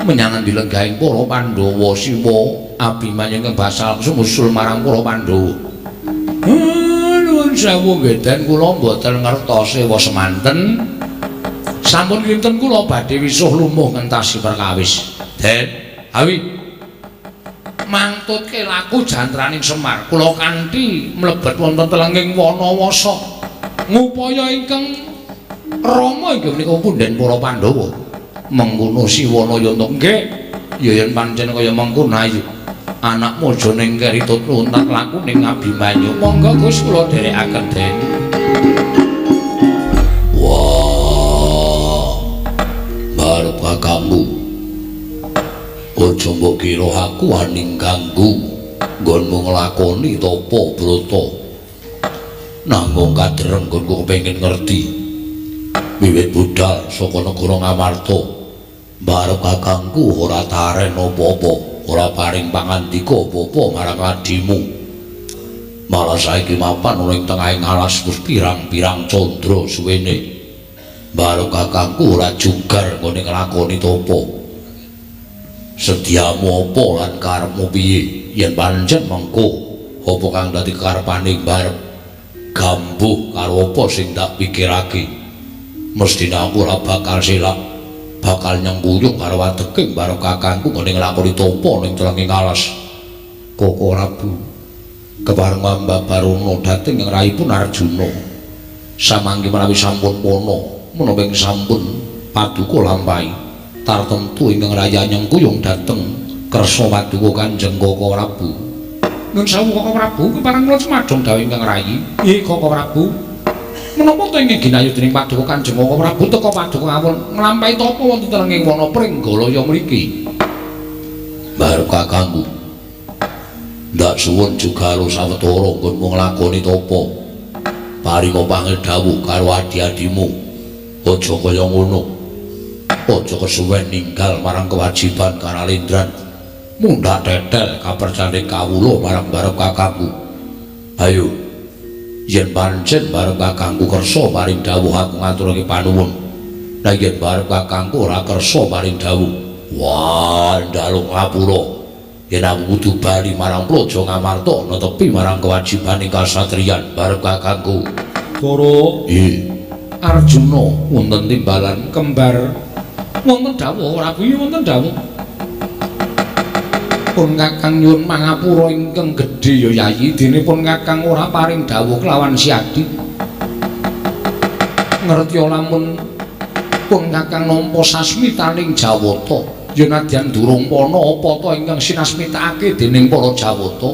menyang dilenggahing para Pandhawa Siwa Abimanyu ingkang basal sumusul marang para Pandhawa. Nuwun sewu nggih Den, kula mboten ngertos sewa semanten. Sampun kinten kula badhe wisuh lumuh ngentasi perkawis. Den, awi mangtutke laku jantraning Semar kula kanthi mlebet wonten telenging Wanawasa ngupaya ingkang Rama inggih menika punden para Pandhawa. mengkono Siwana Yanta nggih ya yen pancen kaya mengkono ayu anakmu aja ning keritut luntak laku ning Abimanyu monggo Gus kula dherekaken den. Wah barep kakangku aja mbok kira aku wani ganggu nggonmu nglakoni tapa brata namung kadreng nggonku kepengin ngerti wiwit budal saka negara Ngamarta barep kakangku ora taren apa-apa ora paring pangandika apa-apa marang adimu malah saiki mapan ning tengahing alas wis pirang-pirang candra suwene barep kakangku ora jugar nggone nglakoni tapa sediamu apa lan karepmu piye yen pancen mengko apa kang dadi karepane barep gambuh karo apa sing tak pikirake mestine aku ora bakal silap bakal nyengkuyung karo wateking barep kakangku ngene nglakoni topo ning telenging alas Koko Prabu kepareng Mbah Barono dhateng ing raipun Arjuna samangke menawi sampun pono menapa ing sampun paduka lampahi tartemtu ingkang raya nyengkuyung dhateng kersa paduka Kanjeng Koko Prabu. Nun sawu Koko Prabu kepareng kula semadhong dawuh ingkang rayi. Nggih Koko Prabu. Menapa to ingkang ginayu dening paduka Kanjeng Koko Prabu teka paduka ngawon nglampahi tapa wonten telenging wana Pringgalaya mriki? Barep kakangku. Ndak suwun juga lu sawetara nggonmu nglakoni tapa. Paringa pangedhawuh karo adi-adimu. Aja kaya ngono. Aja kesuwen ninggal marang kewajiban kanalindran mundhak tetel kapercayane kawula marang barep kakangku. Ayo yen pancen barep kakangku kersa paring dawuh aku ngaturake panuwun lah yen barep kakangku ora kersa paring dawuh wah ndalung ngapura yen aku kudu bali marang Praja Ngamarta netepi marang kewajibaning kasatriyan barep kakangku. Para Arjuna wonten timbalan kembar wonten dawuh ora kuwi wonten dawuh pun kakang nyuwun mangapura ingkang gedhe ya Yayi dene pun kakang ora paring dawuh kelawan siadi ngerti lamun pun kakang nampa sasmitaning Jawata yen nadyan durung pana apa ta ingkang sinasmitakake dening para Jawata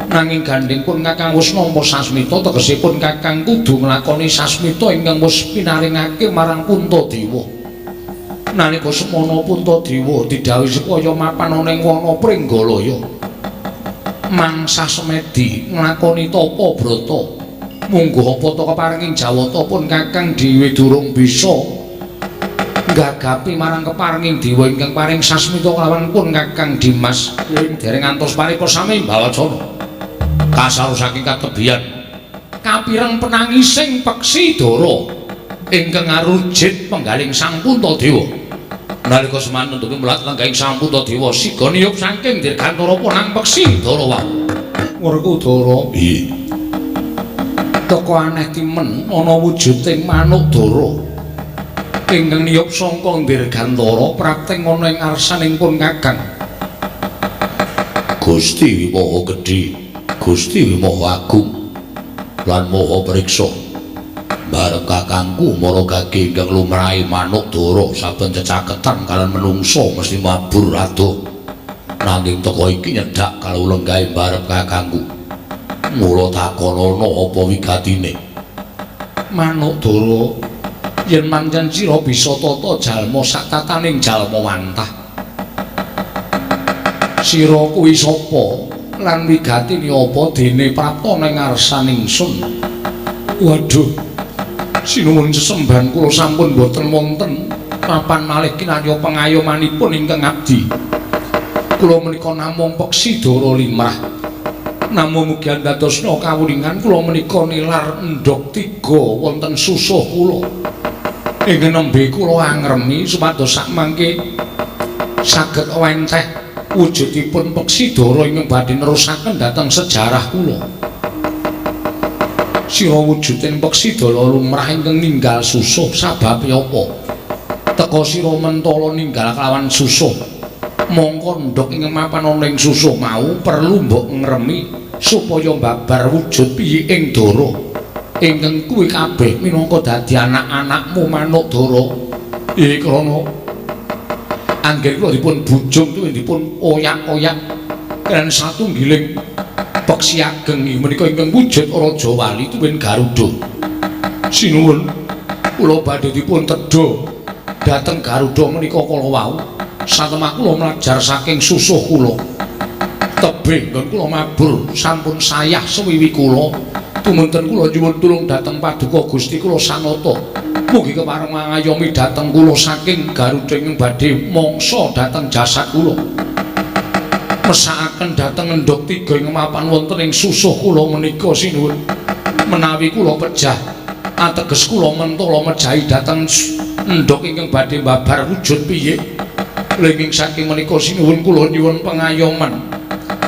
nanging gandeng pun kakang wis nampa sasmita tegese pun kakang kudu nglakoni sasmita ingkang wis pinaringake marang Puntadewa. Nalika semana Puntadewa didhawuhi supaya mapan ning wana Pringgalaya mangsa semedi nglakoni tapa brata mungguh apa ta keparinging Jawata pun kakang dhewe durung bisa gagapi marang keparinging dewa ingkang paring sasmita kelawan pun kakang Dimas dereng ngantos paripasame Mbawacana kasar saking katebian kapireng penangising peksi Dara ingkang arujit penggaling Sang Puntadewa. Nalika semanten tuku mulat lenggahing Sang Puntadewa siga niyup saking dirgantara punang peksi Dara wae. Werkudara. Piye? Teka aneh timen ana wujuding manuk Dara. Ingkang niyup sangka dirgantara prakting ana ing arsaning pun kakang. Gusti Maha Gedhe, Gusti Maha Agung lan Maha Priksa. Barep kakangku mara gage ingkang lumrahe manuk Dara saben cecaketan kalian menungso mesti mabur adoh nanging teka iki nyedak kalau lenggahe barep kakangku mula takonana apa wigatine manuk Dara yen pancen sira bisa tata jalma sak tataning jalma wantah sira kuwi sapa lan wigatine apa dene prapta ning ngarsaning sun. Waduh sinuwun sesembahan kula sampun boten wonten papan malih kinarya pengayomanipun ingkang abdi. Kula menika namung peksi Dara limrah. Namung mugi andadosna kawuningan kula menika nilar endhog 3 wonten susuh kula. Ing nembe kula angremi supados sakmangke saged wenteh wujudipun peksi Dara ingkang badhe nerusaken dhateng sejarah kula. Sira wujuding peksi Dara lumrah ingkang ninggal susuh sababe apa? Teka sira mentala ninggal kelawan susuh. Mongko ndhog ingkang mapan ana ing susuh mau perlu mbok ngremi supaya mbabar wujud piye ing Dara. Ingkang kuwi kabeh minangka dadi anak-anakmu manuk Dara. Krana Anggen kula dipun bujung tuwin dipun oyak-oyak kan satunggiling peksi ageng menika ingkang wujud Raja Wali tuwin Garuda. Sinuwun kula badhe dipun tedha dhateng Garuda menika kala wau. Satemah kula mlajar saking susuh kula. Tebih nggon kula mabur sampun sayah sewiwi kula. Tumunten kula nyuwun tulung dhateng Paduka Gusti kula sanata. Mugi kepareng mangayomi dhateng kula saking Garuda ingkang badhe mangsa dhateng jasad kula. Mesakaken dhateng endhog tiga ing mapan wonten ing susuh kula menika sinuwun. Menawi kula pejah ateges kula mentala mejahi dhateng endhog ingkang badhe babar wujud piye. Lenging saking menika sinuwun kula nyuwun pengayoman.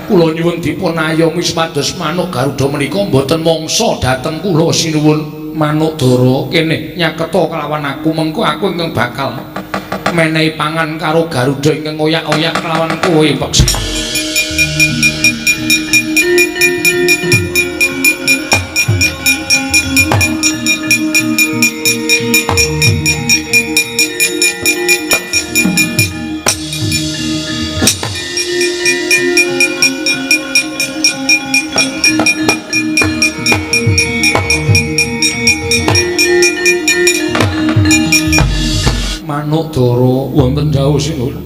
Kula nyuwun dipun ayomi supados manuk Garuda menika mboten mangsa dhateng kula sinuwun. Manuk Dara kene nyaketa kelawan aku mengko aku ingkang bakal menehi pangan karo Garuda ingkang oyak-oyak kelawan kowe peksi. Manuk Dara wonten dawuh sinuwun.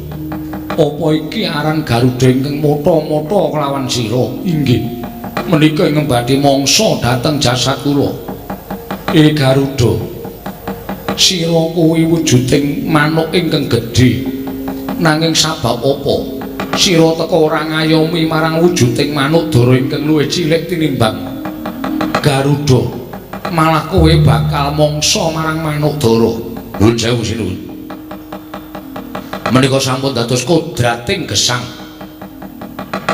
Apa iki aran Garuda ingkang motha-motha kelawan sira? Inggih. Menika ingkang badhe mangsa dhateng jasad kula. Garuda. Sira kuwi wujuding manuk ingkang gedhe. Nanging sabab apa? Sira teka ora ngayomi marang wujuding manuk Dara ingkang luwih cilik tinimbang Garuda. Malah kowe bakal mangsa marang manuk Dara. Nuwun sewu sinuwun. Menika sampun dados kodrating gesang.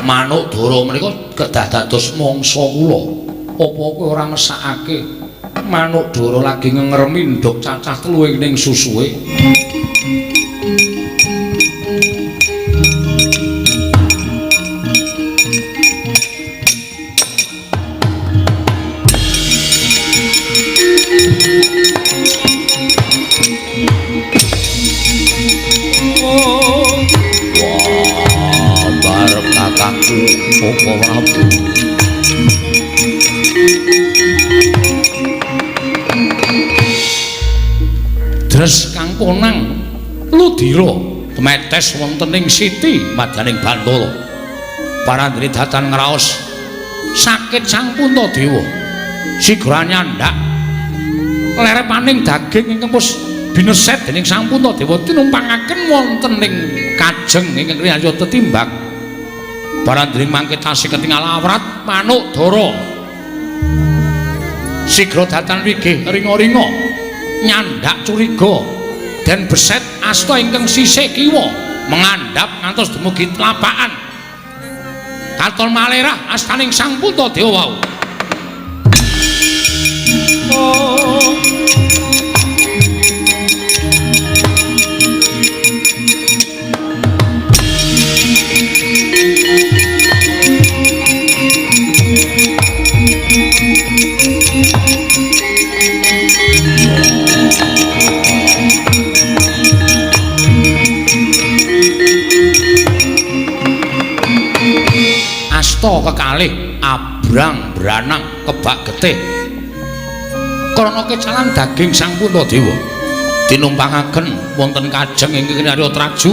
Manuk Dara menika kedah dados mangsa kula. Apa kowe ora mesakake manuk Dara lagi ngremi ndok cacah telu ing susuhe? Apa Prabu Dres kang ponang Ludira tumetes wonten ing siti madyaning Bantala parandri datan ngraos sakit sang Puntadewa sigra nyandak lerepaning daging ingkang pus bineset dening sang Puntadewa tinumpangaken wonten ing kajeng ingkang kriya tetimbang barandring mangke tasih ketingal awrat manuk Dara sigra datan wigih ringa-ringa nyandak curiga den beset asta ingkang sisih kiwa mengandhap ngantos dumugi tlapakan katon malerah astaning sang Puntadewa wau. Asta kekalih abrang branang kebak getih krana kecalan daging sang Puntadewa tinumpangaken wonten kajeng ingkang Narya Traju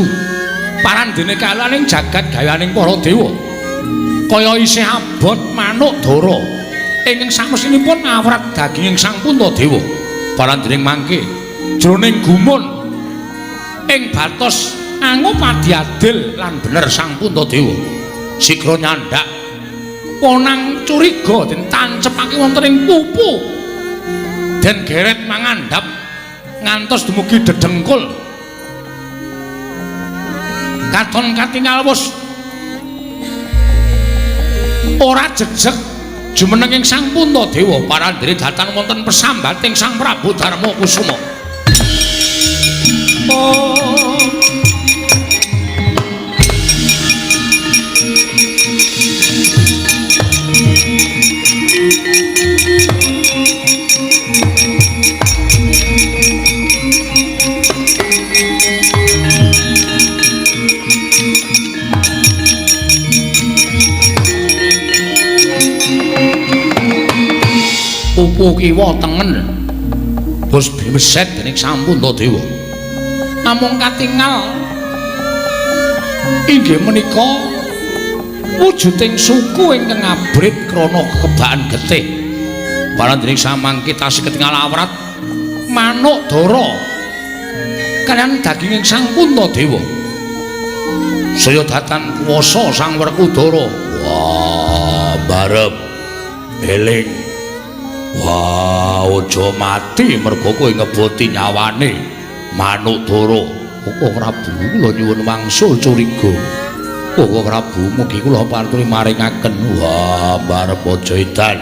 parandene kalaning jagat gayaning para dewa kaya isih abot manuk Dara ingkang samesinipun awrat daging sang Puntadewa parandene mangke jroning gumun ing batos angupadi adil lan bener sang Puntadewa sigra nyandak ponang curiga den tancepake wonten ing pupu den geret mangandhap ngantos dumugi dedengkul katon katingal wus ora jejeg jumeneng ing sang Puntadewa parandene datan wonten pesambating sang Prabu Darma Kusuma. suku kiwa tengen bos bimeset dening Sampurna Dewa. Namung katingal inggih menika wujuding suku ingkang abrit krana kebaan getih. Balandring samangke tasih ketingal awrat manuk dara kaliyan daginging Sampurna Dewa. Saya datan kuwasa Sang Werkudara. Wah, barep eling. Wah, aja mati merga kowe ngeboti nyawane manuk dara. Kok Prabu kula nyuwun wangsul curiga. Kok Prabu mugi kula panturi maringaken. Wah, barep aja edan.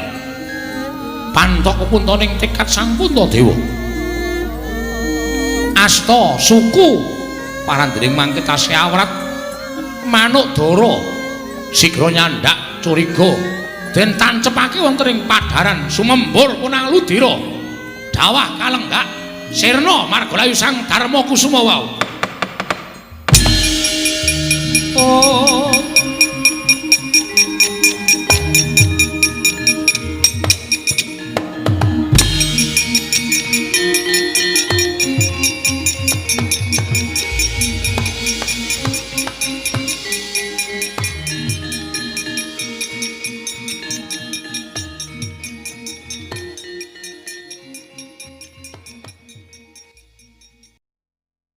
Pantok kepuntaning tekad Sampurna Dewa. Asta suku parandering mangke tasih awrat manuk dara sigra nyandak curiga den tancepake wonten ing padharan sumembur punang ludira dawah kalenggak sirna margalayu Sang Darma Kusuma wau. Oh